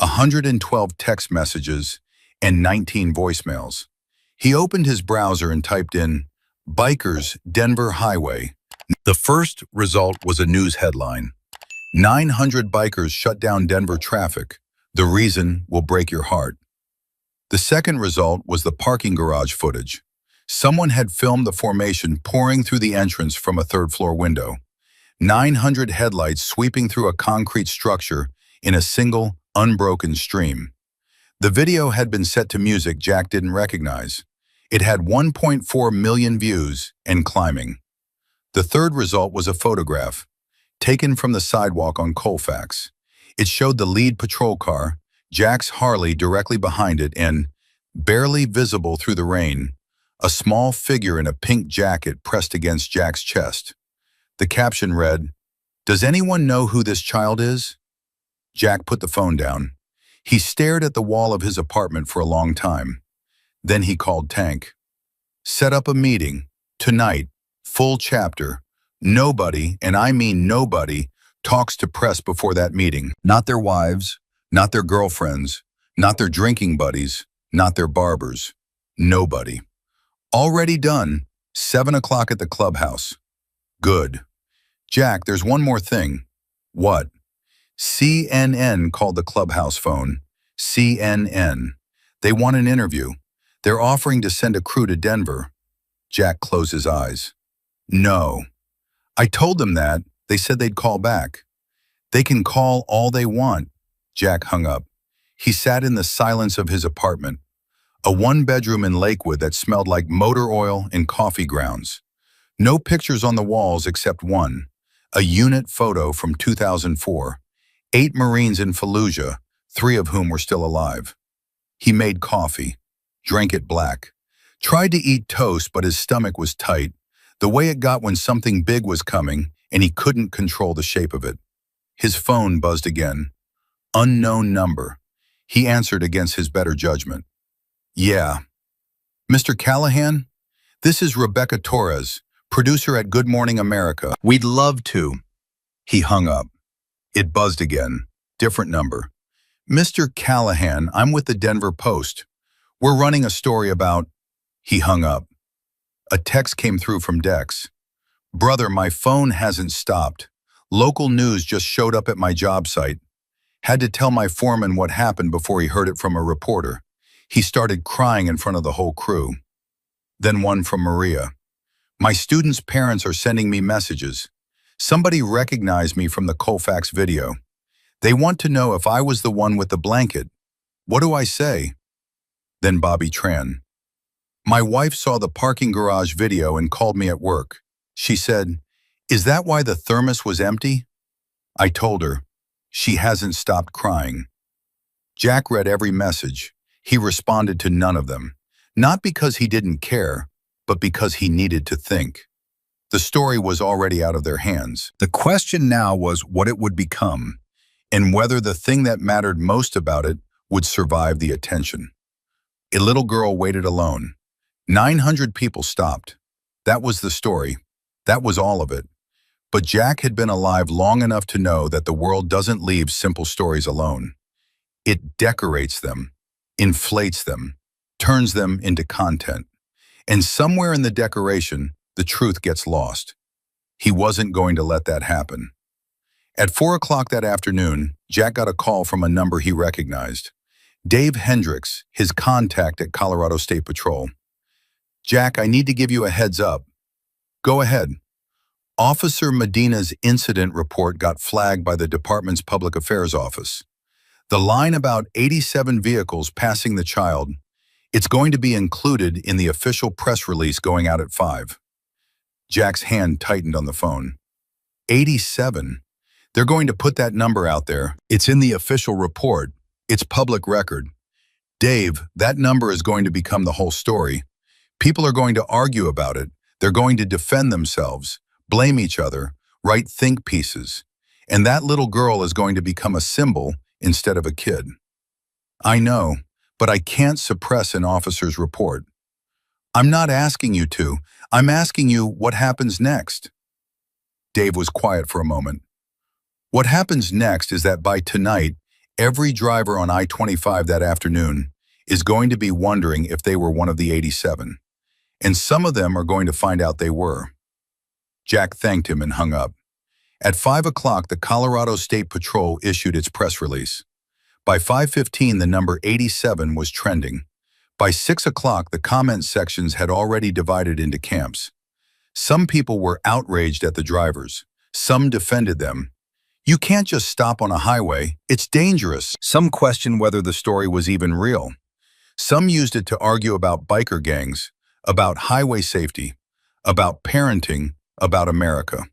112 text messages, and 19 voicemails. He opened his browser and typed in, Bikers, Denver Highway. The first result was a news headline. 900 bikers shut down Denver traffic. The reason will break your heart. The second result was the parking garage footage. Someone had filmed the formation pouring through the entrance from a third-floor window. 900 headlights sweeping through a concrete structure in a single, unbroken stream. The video had been set to music Jack didn't recognize. It had 1.4 million views and climbing. The third result was a photograph, taken from the sidewalk on Colfax. It showed the lead patrol car, Jack's Harley directly behind it, and, barely visible through the rain, a small figure in a pink jacket pressed against Jack's chest. The caption read, "Does anyone know who this child is?" Jack put the phone down. He stared at the wall of his apartment for a long time. Then he called Tank. "Set up a meeting. Tonight. Full chapter. Nobody, and I mean nobody, talks to press before that meeting. Not their wives, not their girlfriends, not their drinking buddies, not their barbers. Nobody. Already done. 7 o'clock at the clubhouse." "Good. Jack, there's one more thing." "What?" "CNN called the clubhouse phone. CNN. They want an interview. They're offering to send a crew to Denver." Jack closed his eyes. "No. I told them that. They said they'd call back." "They can call all they want." Jack hung up. He sat in the silence of his apartment, a one-bedroom in Lakewood that smelled like motor oil and coffee grounds. No pictures on the walls except one, a unit photo from 2004. 8 Marines in Fallujah, 3 of whom were still alive. He made coffee, drank it black, tried to eat toast but his stomach was tight, the way it got when something big was coming and he couldn't control the shape of it. His phone buzzed again. Unknown number. He answered against his better judgment. "Yeah." "Mr. Callahan? This is Rebecca Torres, producer at Good Morning America. We'd love to." He hung up. It buzzed again. Different number. "Mr. Callahan, I'm with the Denver Post. We're running a story about..." He hung up. A text came through from Dex. "Brother, my phone hasn't stopped. Local news just showed up at my job site. Had to tell my foreman what happened before he heard it from a reporter. He started crying in front of the whole crew." Then one from Maria. "My students' parents are sending me messages. Somebody recognized me from the Colfax video. They want to know if I was the one with the blanket. What do I say?" Then Bobby Tran. "My wife saw the parking garage video and called me at work. She said, 'Is that why the thermos was empty?' I told her. She hasn't stopped crying." Jack read every message. He responded to none of them. Not because he didn't care, but because he needed to think. The story was already out of their hands. The question now was what it would become, and whether the thing that mattered most about it would survive the attention. A little girl waited alone. 900 people stopped. That was the story. That was all of it. But Jack had been alive long enough to know that the world doesn't leave simple stories alone. It decorates them, inflates them, turns them into content. And somewhere in the decoration, the truth gets lost. He wasn't going to let that happen. At 4 o'clock that afternoon, Jack got a call from a number he recognized. Dave Hendricks, his contact at Colorado State Patrol. "Jack, I need to give you a heads up." "Go ahead." Officer Medina's incident report got flagged by the department's public affairs office. The line about 87 vehicles passing the child, it's going to be included in the official press release going out at 5. Jack's hand tightened on the phone. 87. They're going to put that number out there. It's in the official report. It's public record. Dave, that number is going to become the whole story. People are going to argue about it. They're going to defend themselves, blame each other, write think pieces. And that little girl is going to become a symbol instead of a kid. "I know, but I can't suppress an officer's report." "I'm not asking you to. I'm asking you what happens next." Dave was quiet for a moment. "What happens next is that by tonight, every driver on I-25 that afternoon is going to be wondering if they were one of the 87. and some of them are going to find out they were." Jack thanked him and hung up. At 5 o'clock, the Colorado State Patrol issued its press release. By 5:15, the number 87 was trending. By 6 o'clock, the comment sections had already divided into camps. Some people were outraged at the drivers. Some defended them. "You can't just stop on a highway. It's dangerous." Some questioned whether the story was even real. Some used it to argue about biker gangs, about highway safety, about parenting, about America.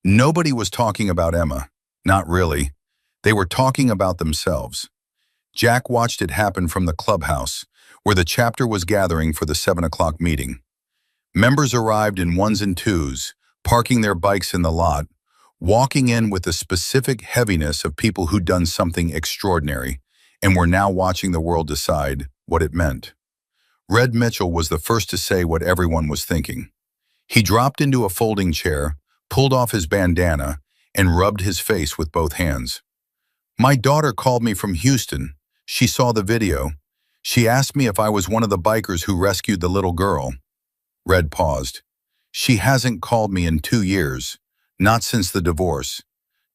Nobody was talking about Emma. Not really. They were talking about themselves. Jack watched it happen from the clubhouse, where the chapter was gathering for the 7 o'clock meeting. Members arrived in ones and twos, parking their bikes in the lot, walking in with the specific heaviness of people who'd done something extraordinary and were now watching the world decide what it meant. Red Mitchell was the first to say what everyone was thinking. He dropped into a folding chair, pulled off his bandana, and rubbed his face with both hands. "My daughter called me from Houston. She saw the video. She asked me if I was one of the bikers who rescued the little girl." Red paused. "She hasn't called me in 2 years, not since the divorce.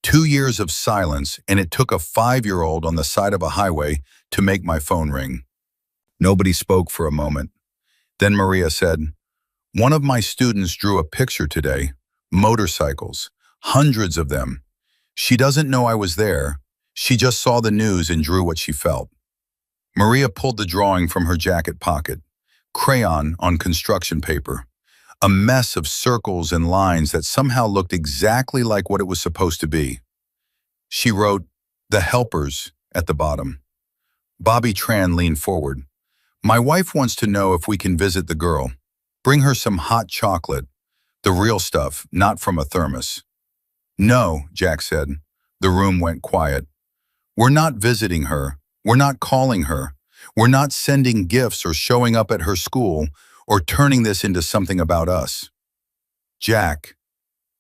2 years of silence, and it took a 5-year-old on the side of a highway to make my phone ring." Nobody spoke for a moment. Then Maria said, "One of my students drew a picture today. Motorcycles, hundreds of them. She doesn't know I was there. She just saw the news and drew what she felt." Maria pulled the drawing from her jacket pocket, crayon on construction paper, a mess of circles and lines that somehow looked exactly like what it was supposed to be. She wrote, "The Helpers," at the bottom. Bobby Tran leaned forward. "My wife wants to know if we can visit the girl. Bring her some hot chocolate. The real stuff, not from a thermos." "No," Jack said. The room went quiet. "We're not visiting her. We're not calling her. We're not sending gifts or showing up at her school or turning this into something about us." "Jack,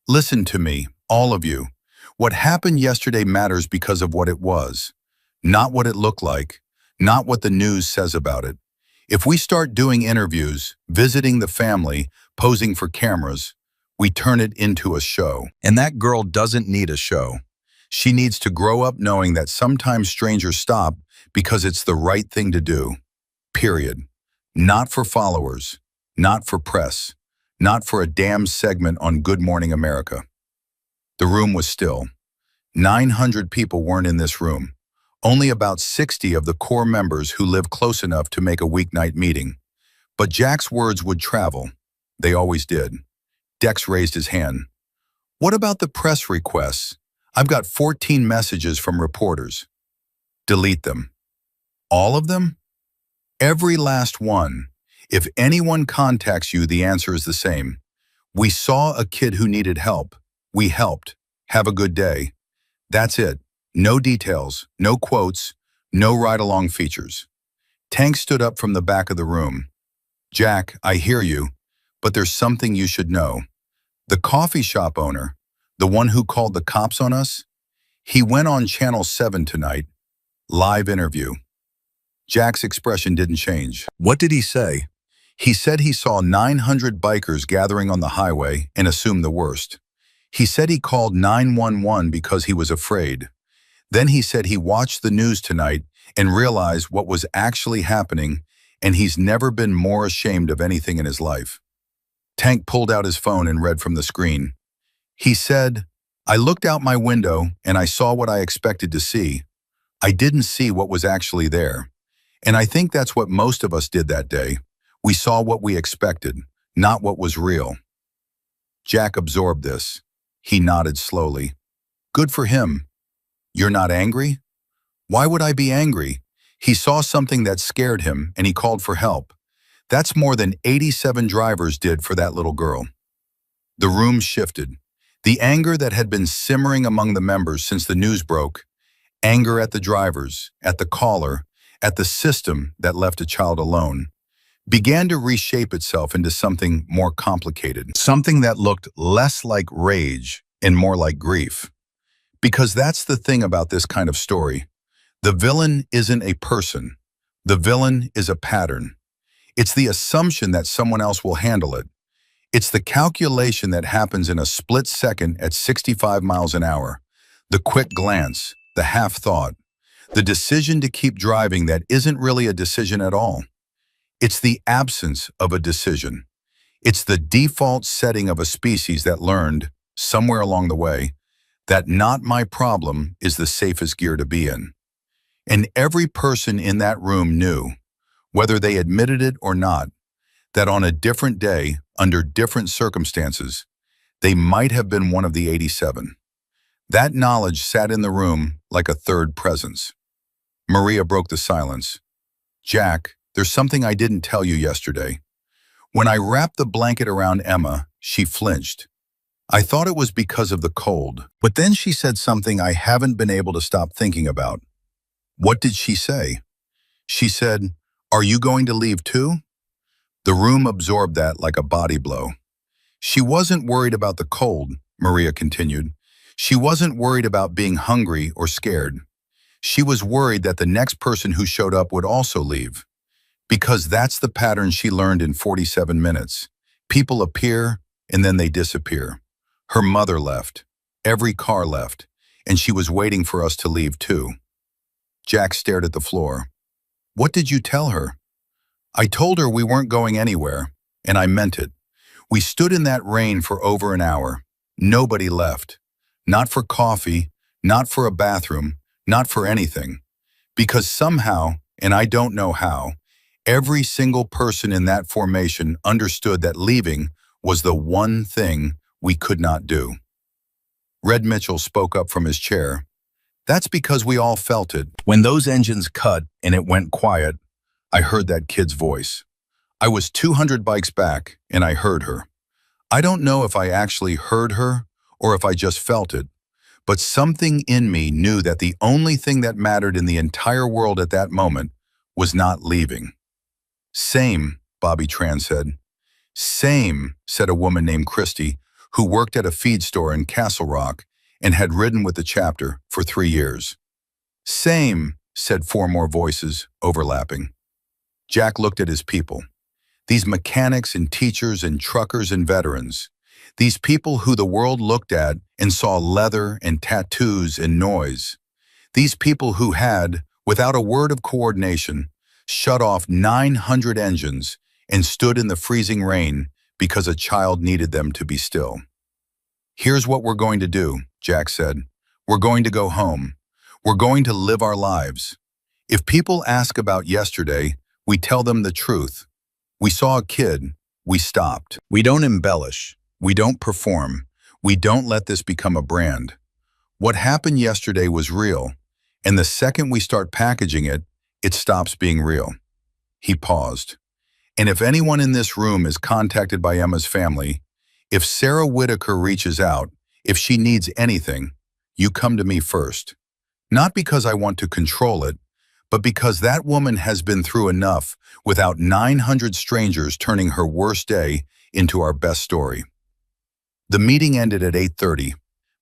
listen to me, all of you. What happened yesterday matters because of what it was, not what it looked like, not what the news says about it. If we start doing interviews, visiting the family, posing for cameras, we turn it into a show. And that girl doesn't need a show. She needs to grow up knowing that sometimes strangers stop because it's the right thing to do. Period. Not for followers, not for press, not for a damn segment on Good Morning America." The room was still. 900 people weren't in this room. Only about 60 of the core members who lived close enough to make a weeknight meeting. But Jack's words would travel. They always did. Dex raised his hand. "What about the press requests? I've got 14 messages from reporters." "Delete them." "All of them?" "Every last one. If anyone contacts you, the answer is the same. We saw a kid who needed help. We helped. Have a good day. That's it. No details, no quotes, no ride-along features." Tank stood up from the back of the room. "Jack, I hear you, but there's something you should know. The coffee shop owner, the one who called the cops on us, he went on Channel 7 tonight. Live interview." Jack's expression didn't change. "What did he say?" "He said he saw 900 bikers gathering on the highway and assumed the worst. He said he called 911 because he was afraid. Then he said he watched the news tonight and realized what was actually happening, and he's never been more ashamed of anything in his life." Tank pulled out his phone and read from the screen. He said, "I looked out my window and I saw what I expected to see. I didn't see what was actually there. And I think that's what most of us did that day. We saw what we expected, not what was real." Jack absorbed this. He nodded slowly. "Good for him. You're not angry?" "Why would I be angry? He saw something that scared him and he called for help. That's more than 87 drivers did for that little girl." The room shifted. The anger that had been simmering among the members since the news broke, anger at the drivers, at the caller, at the system that left a child alone, began to reshape itself into something more complicated, something that looked less like rage and more like grief. Because that's the thing about this kind of story. The villain isn't a person. The villain is a pattern. It's the assumption that someone else will handle it. It's the calculation that happens in a split second at 65 miles an hour. The quick glance, the half thought, the decision to keep driving that isn't really a decision at all. It's the absence of a decision. It's the default setting of a species that learned, somewhere along the way, that not my problem is the safest gear to be in. And every person in that room knew, whether they admitted it or not, that on a different day, under different circumstances, they might have been one of the 87. That knowledge sat in the room like a third presence. Maria broke the silence. Jack, there's something I didn't tell you yesterday. When I wrapped the blanket around Emma, she flinched. I thought it was because of the cold, but then she said something I haven't been able to stop thinking about. What did she say? She said, "Are you going to leave too?" The room absorbed that like a body blow. She wasn't worried about the cold, Maria continued. She wasn't worried about being hungry or scared. She was worried that the next person who showed up would also leave. Because that's the pattern she learned in 47 minutes. People appear and then they disappear. Her mother left. Every car left. And she was waiting for us to leave too. Jack stared at the floor. What did you tell her? I told her we weren't going anywhere, and I meant it. We stood in that rain for over an hour. Nobody left. Not for coffee, not for a bathroom, not for anything. Because somehow, and I don't know how, every single person in that formation understood that leaving was the one thing we could not do. Red Mitchell spoke up from his chair. That's because we all felt it. When those engines cut and it went quiet, I heard that kid's voice. I was 200 bikes back and I heard her. I don't know if I actually heard her or if I just felt it, but something in me knew that the only thing that mattered in the entire world at that moment was not leaving. Same, Bobby Tran said. Same, said a woman named Christy, who worked at a feed store in Castle Rock and had ridden with the chapter for 3 years. Same, said 4 more voices, overlapping. Jack looked at his people. These mechanics and teachers and truckers and veterans. These people who the world looked at and saw leather and tattoos and noise. These people who had, without a word of coordination, shut off 900 engines and stood in the freezing rain because a child needed them to be still. Here's what we're going to do, Jack said. We're going to go home. We're going to live our lives. If people ask about yesterday, we tell them the truth. We saw a kid. We stopped. We don't embellish. We don't perform. We don't let this become a brand. What happened yesterday was real, and the second we start packaging it, it stops being real. He paused. And if anyone in this room is contacted by Emma's family, if Sarah Whitaker reaches out, if she needs anything, you come to me first. Not because I want to control it, but because that woman has been through enough without 900 strangers turning her worst day into our best story. The meeting ended at 8:30.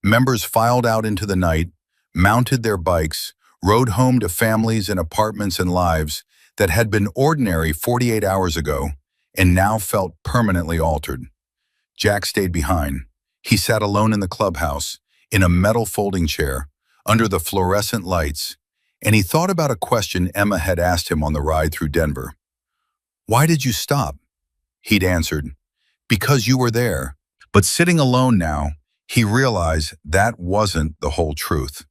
Members filed out into the night, mounted their bikes, rode home to families and apartments and lives that had been ordinary 48 hours ago and now felt permanently altered. Jack stayed behind. He sat alone in the clubhouse, in a metal folding chair, under the fluorescent lights, and he thought about a question Emma had asked him on the ride through Denver. Why did you stop? He'd answered, because you were there. But sitting alone now, he realized that wasn't the whole truth.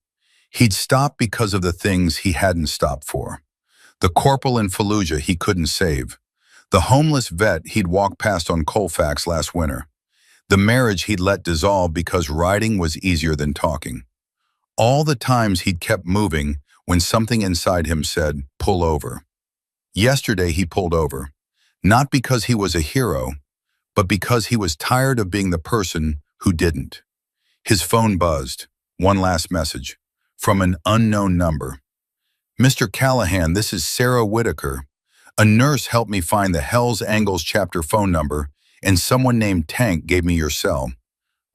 He'd stopped because of the things he hadn't stopped for. The corporal in Fallujah he couldn't save. The homeless vet he'd walked past on Colfax last winter. The marriage he'd let dissolve because riding was easier than talking. All the times he'd kept moving when something inside him said, pull over. Yesterday he pulled over, not because he was a hero, but because he was tired of being the person who didn't. His phone buzzed. One last message. From an unknown number. Mr. Callahan, this is Sarah Whitaker. A nurse helped me find the Hells Angles chapter phone number, and someone named Tank gave me your cell.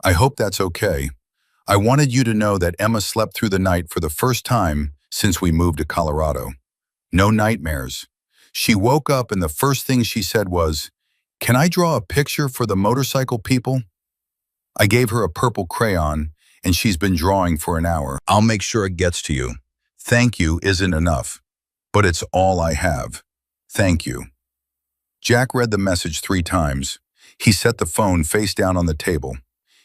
I hope that's okay. I wanted you to know that Emma slept through the night for the first time since we moved to Colorado. No nightmares. She woke up and the first thing she said was, "Can I draw a picture for the motorcycle people?" I gave her a purple crayon, and she's been drawing for an hour. "I'll make sure it gets to you. Thank you isn't enough, but it's all I have. Thank you." Jack read the message 3 times. He set the phone face down on the table.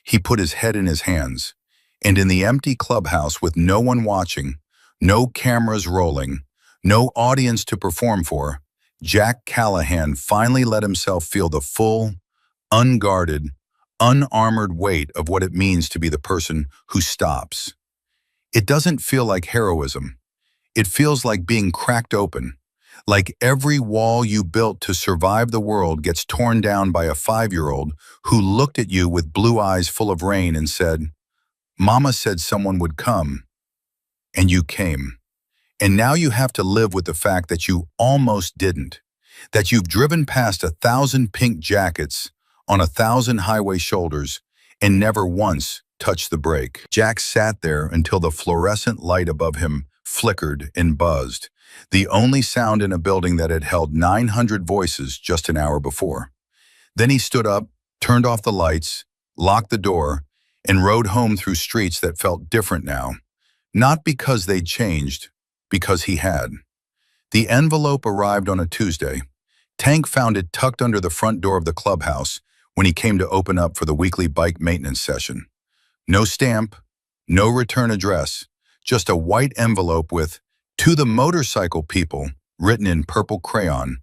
He put his head in his hands. And in the empty clubhouse with no one watching, no cameras rolling, no audience to perform for, Jack Callahan finally let himself feel the full, unguarded, unarmored weight of what it means to be the person who stops. It doesn't feel like heroism. It feels like being cracked open, like every wall you built to survive the world gets torn down by a 5-year-old who looked at you with blue eyes full of rain and said, "Mama said someone would come," and you came. And now you have to live with the fact that you almost didn't, that you've driven past 1,000 pink jackets on 1,000 highway shoulders and never once touched the brake. Jack sat there until the fluorescent light above him flickered and buzzed, the only sound in a building that had held 900 voices just an hour before. Then he stood up, turned off the lights, locked the door, and rode home through streets that felt different now, not because they'd changed, because he had. The envelope arrived on a Tuesday. Tank found it tucked under the front door of the clubhouse when he came to open up for the weekly bike maintenance session. No stamp, no return address, just a white envelope with "To the motorcycle people" written in purple crayon,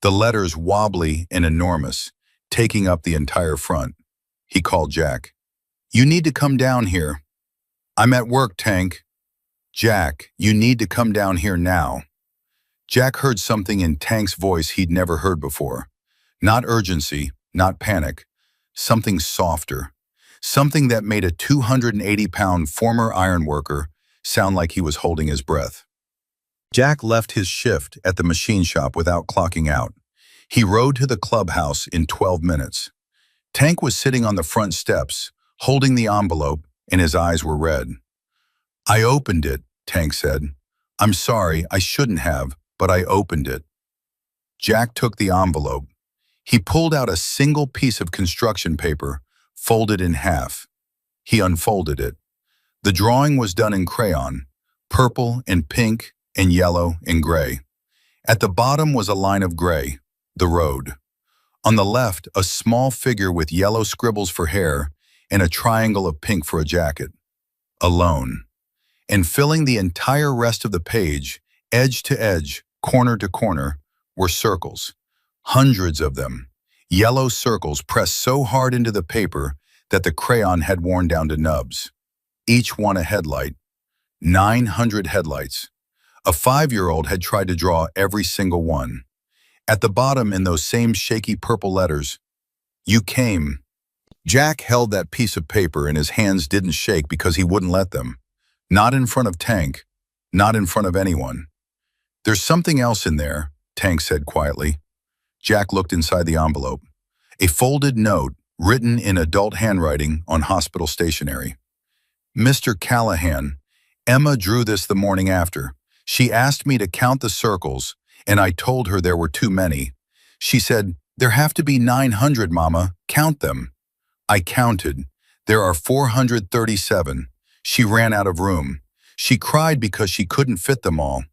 the letters wobbly and enormous, taking up the entire front. He called Jack. "You need to come down here." "I'm at work, Tank." "Jack, you need to come down here now." Jack heard something in Tank's voice he'd never heard before. Not urgency, not panic. Something softer. Something that made a 280-pound former ironworker sound like he was holding his breath. Jack left his shift at the machine shop without clocking out. He rode to the clubhouse in 12 minutes. Tank was sitting on the front steps, holding the envelope, and his eyes were red. "I opened it," Tank said. "I'm sorry, I shouldn't have, but I opened it." Jack took the envelope. He pulled out a single piece of construction paper, folded in half. He unfolded it. The drawing was done in crayon, purple and pink and yellow and gray. At the bottom was a line of gray, the road. On the left, a small figure with yellow scribbles for hair and a triangle of pink for a jacket. Alone. And filling the entire rest of the page, edge to edge, corner to corner, were circles. Hundreds of them. Yellow circles pressed so hard into the paper that the crayon had worn down to nubs. Each one a headlight. 900 headlights. A 5-year-old had tried to draw every single one. At the bottom, in those same shaky purple letters, "You came." Jack held that piece of paper and his hands didn't shake because he wouldn't let them. Not in front of Tank, not in front of anyone. "There's something else in there," Tank said quietly. Jack looked inside the envelope. A folded note written in adult handwriting on hospital stationery. "Mr. Callahan, Emma drew this the morning after. She asked me to count the circles, and I told her there were too many. She said, 'There have to be 900, Mama. Count them.' I counted. There are 437. She ran out of room. She cried because she couldn't fit them all.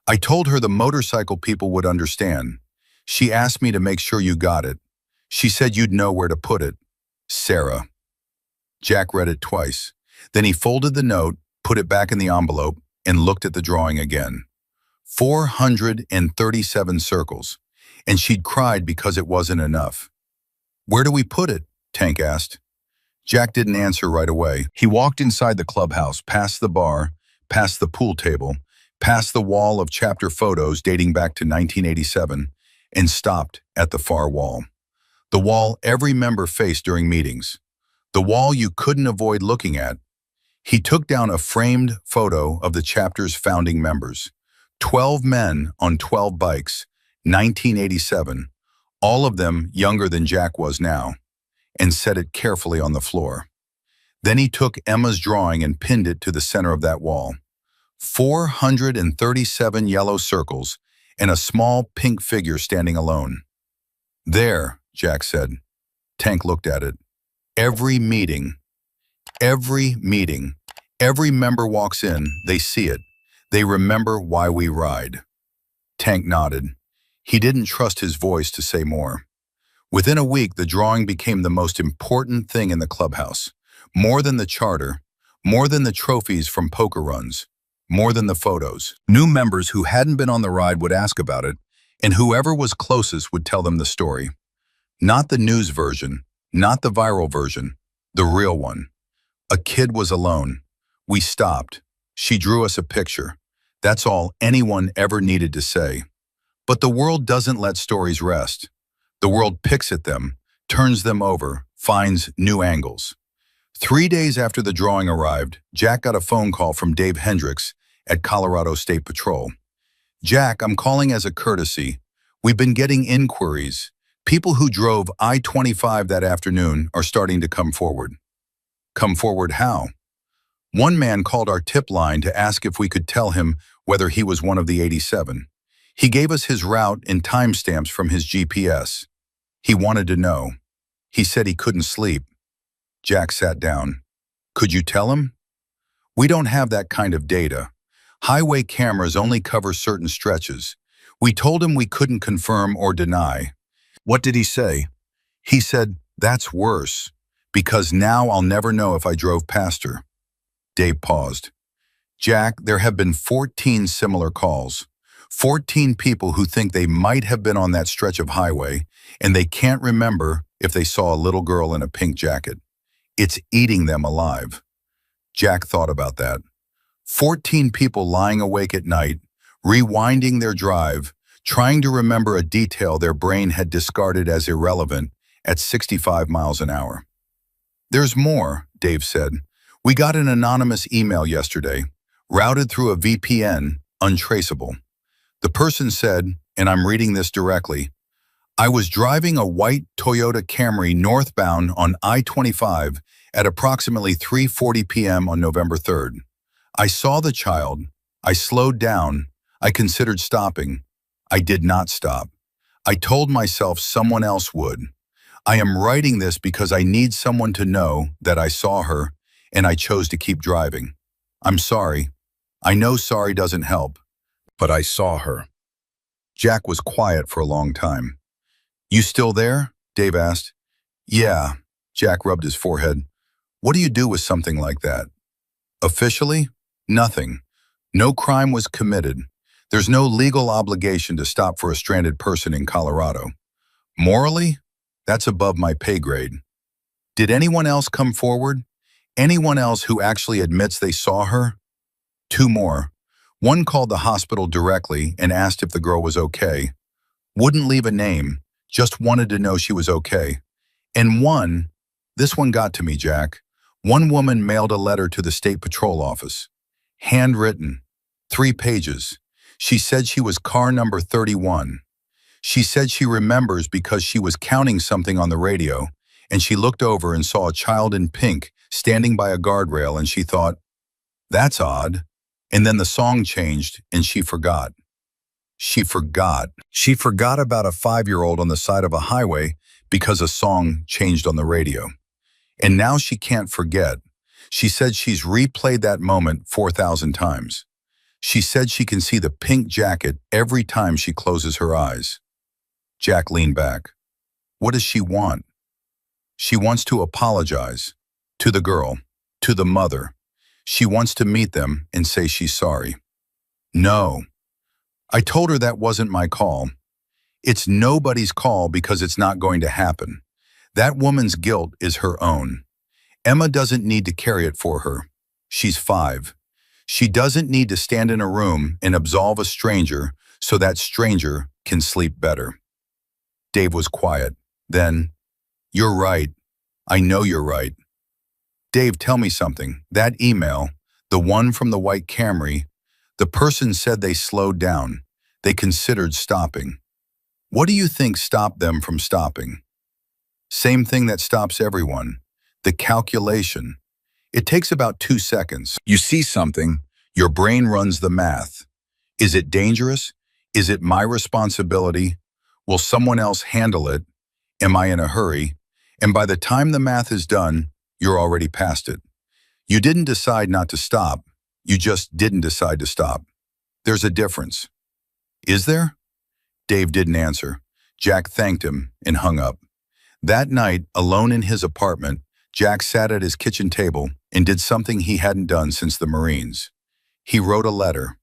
I told her the motorcycle people would understand. She asked me to make sure you got it. She said you'd know where to put it. Sarah." Jack read it twice. Then he folded the note, put it back in the envelope, and looked at the drawing again. 437 circles, and she'd cried because it wasn't enough. "Where do we put it?" Tank asked. Jack didn't answer right away. He walked inside the clubhouse, past the bar, past the pool table, past the wall of chapter photos dating back to 1987, and stopped at the far wall. The wall every member faced during meetings. The wall you couldn't avoid looking at. He took down a framed photo of the chapter's founding members. 12 men on 12 bikes, 1987, all of them younger than Jack was now, and set it carefully on the floor. Then he took Emma's drawing and pinned it to the center of that wall. 437 yellow circles, and a small pink figure standing alone. "There," Jack said. Tank looked at it. Every meeting, every meeting, every member walks in, they see it. They remember why we ride. Tank nodded. He didn't trust his voice to say more. Within a week, the drawing became the most important thing in the clubhouse. More than the charter, more than the trophies from poker runs, more than the photos. New members who hadn't been on the ride would ask about it, and whoever was closest would tell them the story. Not the news version, not the viral version, the real one. A kid was alone. We stopped. She drew us a picture. That's all anyone ever needed to say. But the world doesn't let stories rest. The world picks at them, turns them over, finds new angles. 3 days after the drawing arrived, Jack got a phone call from Dave Hendricks at Colorado State Patrol. "Jack, I'm calling as a courtesy. We've been getting inquiries. People who drove I-25 that afternoon are starting to come forward." "Come forward how?" "One man called our tip line to ask if we could tell him whether he was one of the 87. He gave us his route and timestamps from his GPS. He wanted to know. He said he couldn't sleep." Jack sat down. "Could you tell him?" "We don't have that kind of data. Highway cameras only cover certain stretches. We told him we couldn't confirm or deny." "What did he say?" "He said, 'That's worse, because now I'll never know if I drove past her.'" Dave paused. "Jack, there have been 14 similar calls. 14 people who think they might have been on that stretch of highway, and they can't remember if they saw a little girl in a pink jacket. It's eating them alive." Jack thought about that. 14 people lying awake at night, rewinding their drive, trying to remember a detail their brain had discarded as irrelevant at 65 miles an hour. "There's more," Dave said. "We got an anonymous email yesterday, routed through a VPN, untraceable. The person said, and I'm reading this directly, 'I was driving a white Toyota Camry northbound on I-25 at approximately 3:40 p.m. on November 3rd. I saw the child. I slowed down. I considered stopping. I did not stop. I told myself someone else would. I am writing this because I need someone to know that I saw her, and I chose to keep driving. I'm sorry. I know sorry doesn't help, but I saw her." Jack was quiet for a long time. "You still there?" Dave asked. "Yeah." Jack rubbed his forehead. "What do you do with something like that?" "Officially, nothing. No crime was committed. There's no legal obligation to stop for a stranded person in Colorado. Morally, that's above my pay grade." "Did anyone else come forward? Anyone else who actually admits they saw her?" "Two more. One called the hospital directly and asked if the girl was okay. Wouldn't leave a name, just wanted to know she was okay. And one, this one got to me, Jack. One woman mailed a letter to the State Patrol office. Handwritten, 3 pages. She said she was car number 31. She said she remembers because she was counting something on the radio, and she looked over and saw a child in pink standing by a guardrail, and she thought, that's odd. And then the song changed, and she forgot. She forgot. She forgot about a 5-year-old on the side of a highway because a song changed on the radio. And now she can't forget. She said she's replayed that moment 4,000 times. She said she can see the pink jacket every time she closes her eyes. Jack leaned back. What does she want? She wants to apologize. To the girl. To the mother. She wants to meet them and say she's sorry. No. I told her that wasn't my call. It's nobody's call because it's not going to happen. That woman's guilt is her own. Emma doesn't need to carry it for her. She's 5. She doesn't need to stand in a room and absolve a stranger so that stranger can sleep better. Dave was quiet. Then, you're right. I know you're right. Dave, tell me something. That email, the one from the white Camry, the person said they slowed down. They considered stopping. What do you think stopped them from stopping? Same thing that stops everyone. The calculation. It takes about 2 seconds. You see something, your brain runs the math. Is it dangerous? Is it my responsibility? Will someone else handle it? Am I in a hurry? And by the time the math is done, you're already past it. You didn't decide not to stop. You just didn't decide to stop. There's a difference. Is there? Dave didn't answer. Jack thanked him and hung up. That night, alone in his apartment, Jack sat at his kitchen table and did something he hadn't done since the Marines. He wrote a letter,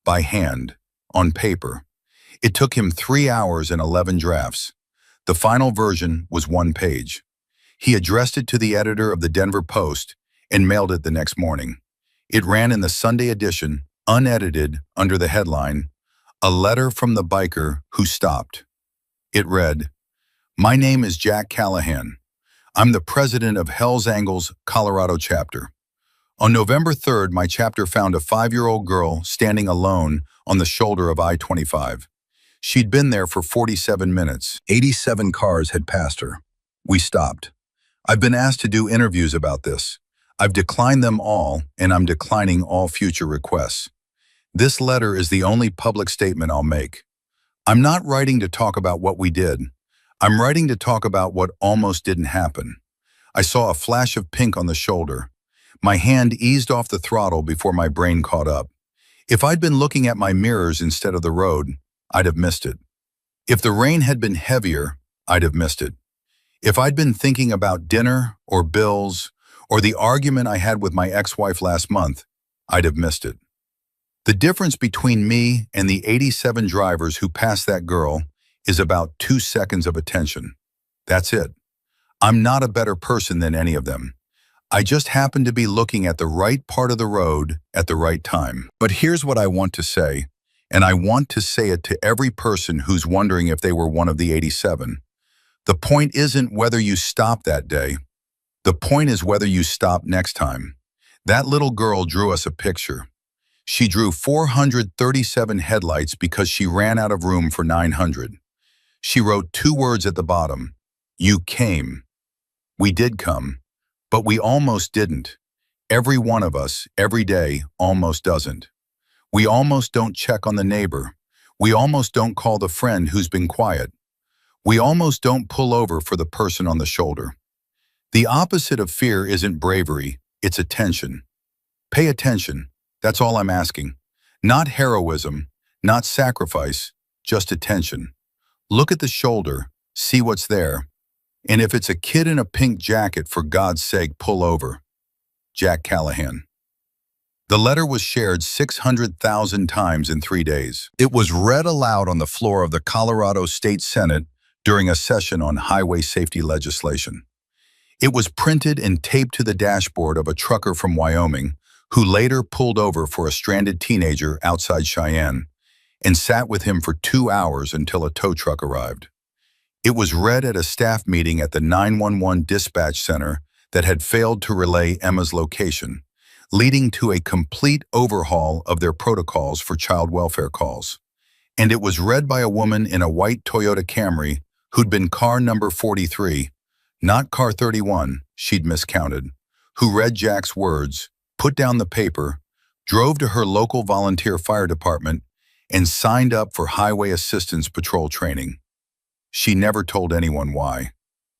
by hand, on paper. It took him 3 hours and 11 drafts. The final version was 1 page. He addressed it to the editor of the Denver Post and mailed it the next morning. It ran in the Sunday edition, unedited, under the headline, "A Letter from the Biker Who Stopped." It read, "My name is Jack Callahan. I'm the president of Hell's Angles, Colorado chapter. On November 3rd, my chapter found a 5-year-old girl standing alone on the shoulder of I-25. She'd been there for 47 minutes. 87 cars had passed her. We stopped. I've been asked to do interviews about this. I've declined them all, and I'm declining all future requests. This letter is the only public statement I'll make. I'm not writing to talk about what we did. I'm writing to talk about what almost didn't happen. I saw a flash of pink on the shoulder. My hand eased off the throttle before my brain caught up. If I'd been looking at my mirrors instead of the road, I'd have missed it. If the rain had been heavier, I'd have missed it. If I'd been thinking about dinner or bills or the argument I had with my ex-wife last month, I'd have missed it. The difference between me and the 87 drivers who passed that girl is about 2 seconds of attention. That's it. I'm not a better person than any of them. I just happen to be looking at the right part of the road at the right time. But here's what I want to say, and I want to say it to every person who's wondering if they were one of the 87. The point isn't whether you stop that day. The point is whether you stop next time. That little girl drew us a picture. She drew 437 headlights because she ran out of room for 900. She wrote 2 words at the bottom. You came. We did come. But we almost didn't. Every one of us, every day, almost doesn't. We almost don't check on the neighbor. We almost don't call the friend who's been quiet. We almost don't pull over for the person on the shoulder. The opposite of fear isn't bravery, it's attention. Pay attention, that's all I'm asking. Not heroism, not sacrifice, just attention. Look at the shoulder, see what's there. And if it's a kid in a pink jacket, for God's sake, pull over. Jack Callahan. The letter was shared 600,000 times in 3 days. It was read aloud on the floor of the Colorado State Senate during a session on highway safety legislation. It was printed and taped to the dashboard of a trucker from Wyoming who later pulled over for a stranded teenager outside Cheyenne and sat with him for 2 hours until a tow truck arrived. It was read at a staff meeting at the 911 dispatch center that had failed to relay Emma's location, leading to a complete overhaul of their protocols for child welfare calls. And it was read by a woman in a white Toyota Camry who'd been car number 43, not car 31, she'd miscounted, who read Jack's words, put down the paper, drove to her local volunteer fire department, and signed up for Highway Assistance Patrol training. She never told anyone why.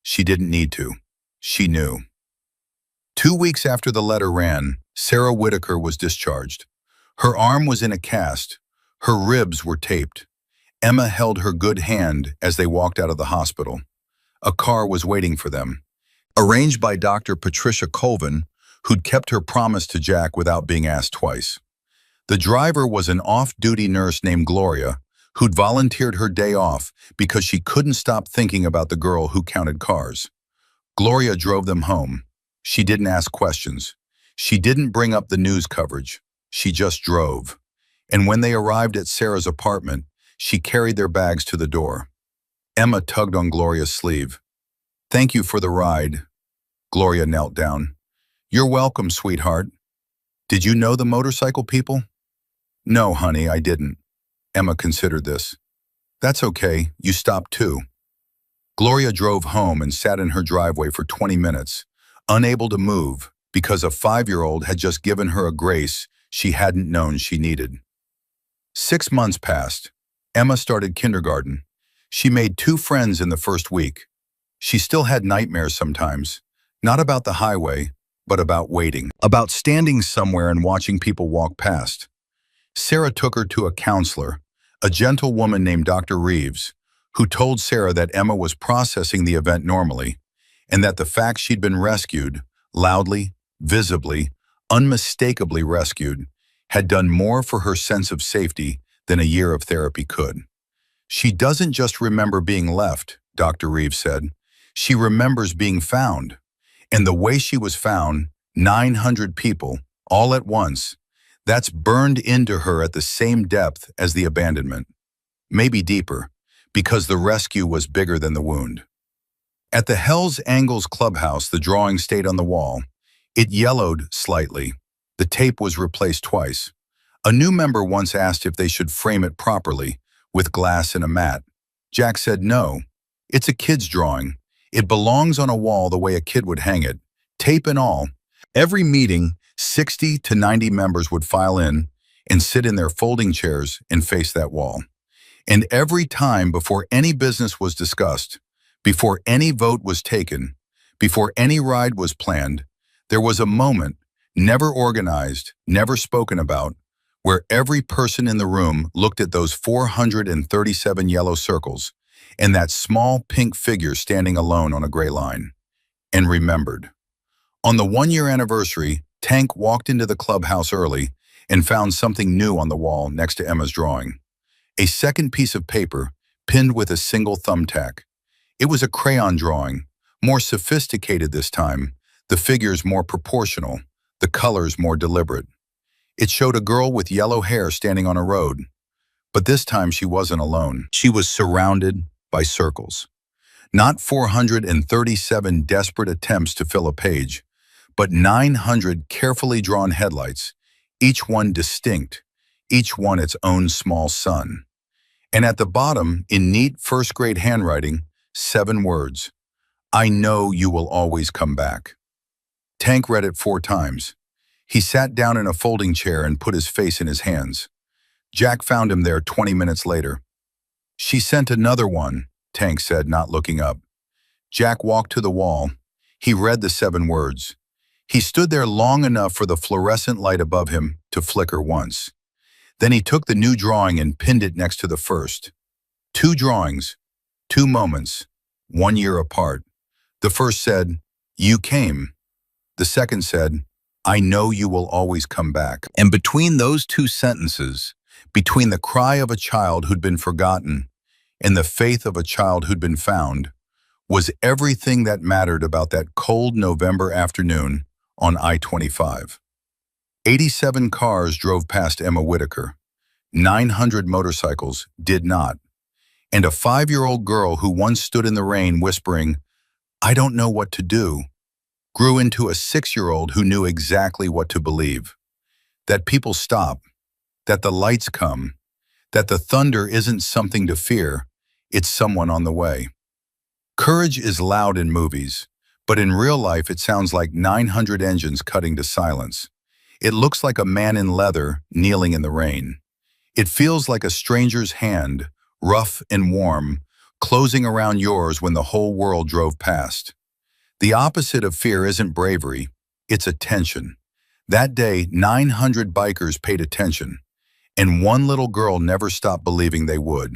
She didn't need to. She knew. 2 weeks after the letter ran, Sarah Whitaker was discharged. Her arm was in a cast. Her ribs were taped. Emma held her good hand as they walked out of the hospital. A car was waiting for them, arranged by Dr. Patricia Colvin, who'd kept her promise to Jack without being asked twice. The driver was an off-duty nurse named Gloria, who'd volunteered her day off because she couldn't stop thinking about the girl who counted cars. Gloria drove them home. She didn't ask questions. She didn't bring up the news coverage. She just drove. And when they arrived at Sarah's apartment, she carried their bags to the door. Emma tugged on Gloria's sleeve. "Thank you for the ride." Gloria knelt down. "You're welcome, sweetheart. Did you know the motorcycle people?" "No, honey, I didn't." Emma considered this. "That's okay, you stopped too." Gloria drove home and sat in her driveway for 20 minutes, unable to move because a 5-year-old had just given her a grace she hadn't known she needed. 6 months passed. Emma started kindergarten. She made 2 friends in the first week. She still had nightmares sometimes, not about the highway, but about waiting, about standing somewhere and watching people walk past. Sarah took her to a counselor, a gentle woman named Dr. Reeves, who told Sarah that Emma was processing the event normally, and that the fact she'd been rescued, loudly, visibly, unmistakably rescued, had done more for her sense of safety than a year of therapy could. She doesn't just remember being left, Dr. Reeves said. She remembers being found. And the way she was found, 900 people, all at once, that's burned into her at the same depth as the abandonment. Maybe deeper, because the rescue was bigger than the wound. At the Hells Angles clubhouse, the drawing stayed on the wall. It yellowed slightly. The tape was replaced twice. A new member once asked if they should frame it properly, with glass and a mat. Jack said no. It's a kid's drawing. It belongs on a wall the way a kid would hang it, tape and all. Every meeting, 60 to 90 members would file in and sit in their folding chairs and face that wall. And every time before any business was discussed, before any vote was taken, before any ride was planned, there was a moment, never organized, never spoken about, where every person in the room looked at those 437 yellow circles and that small pink figure standing alone on a gray line, and remembered. On the 1-year anniversary, Tank walked into the clubhouse early and found something new on the wall next to Emma's drawing. A second piece of paper, pinned with a single thumbtack. It was a crayon drawing, more sophisticated this time, the figures more proportional, the colors more deliberate. It showed a girl with yellow hair standing on a road. But this time she wasn't alone. She was surrounded by circles. Not 437 desperate attempts to fill a page, but 900 carefully drawn headlights, each one distinct, each one its own small sun. And at the bottom, in neat first-grade handwriting, 7 words: I know you will always come back. Tank read it 4 times. He sat down in a folding chair and put his face in his hands. Jack found him there 20 minutes later. She sent another one, Tank said, not looking up. Jack walked to the wall. He read the 7 words. He stood there long enough for the fluorescent light above him to flicker once. Then he took the new drawing and pinned it next to the first. 2 drawings, 2 moments, 1 year apart. The first said, you came. The second said, I know you will always come back. And between those 2 sentences, between the cry of a child who'd been forgotten and the faith of a child who'd been found, was everything that mattered about that cold November afternoon on I-25. 87 cars drove past Emma Whitaker. 900 motorcycles did not. And a 5-year-old girl who once stood in the rain whispering, I don't know what to do, grew into a 6-year-old who knew exactly what to believe. That people stop, that the lights come, that the thunder isn't something to fear, it's someone on the way. Courage is loud in movies, but in real life it sounds like 900 engines cutting to silence. It looks like a man in leather kneeling in the rain. It feels like a stranger's hand, rough and warm, closing around yours when the whole world drove past. The opposite of fear isn't bravery, it's attention. That day, 900 bikers paid attention, and one little girl never stopped believing they would.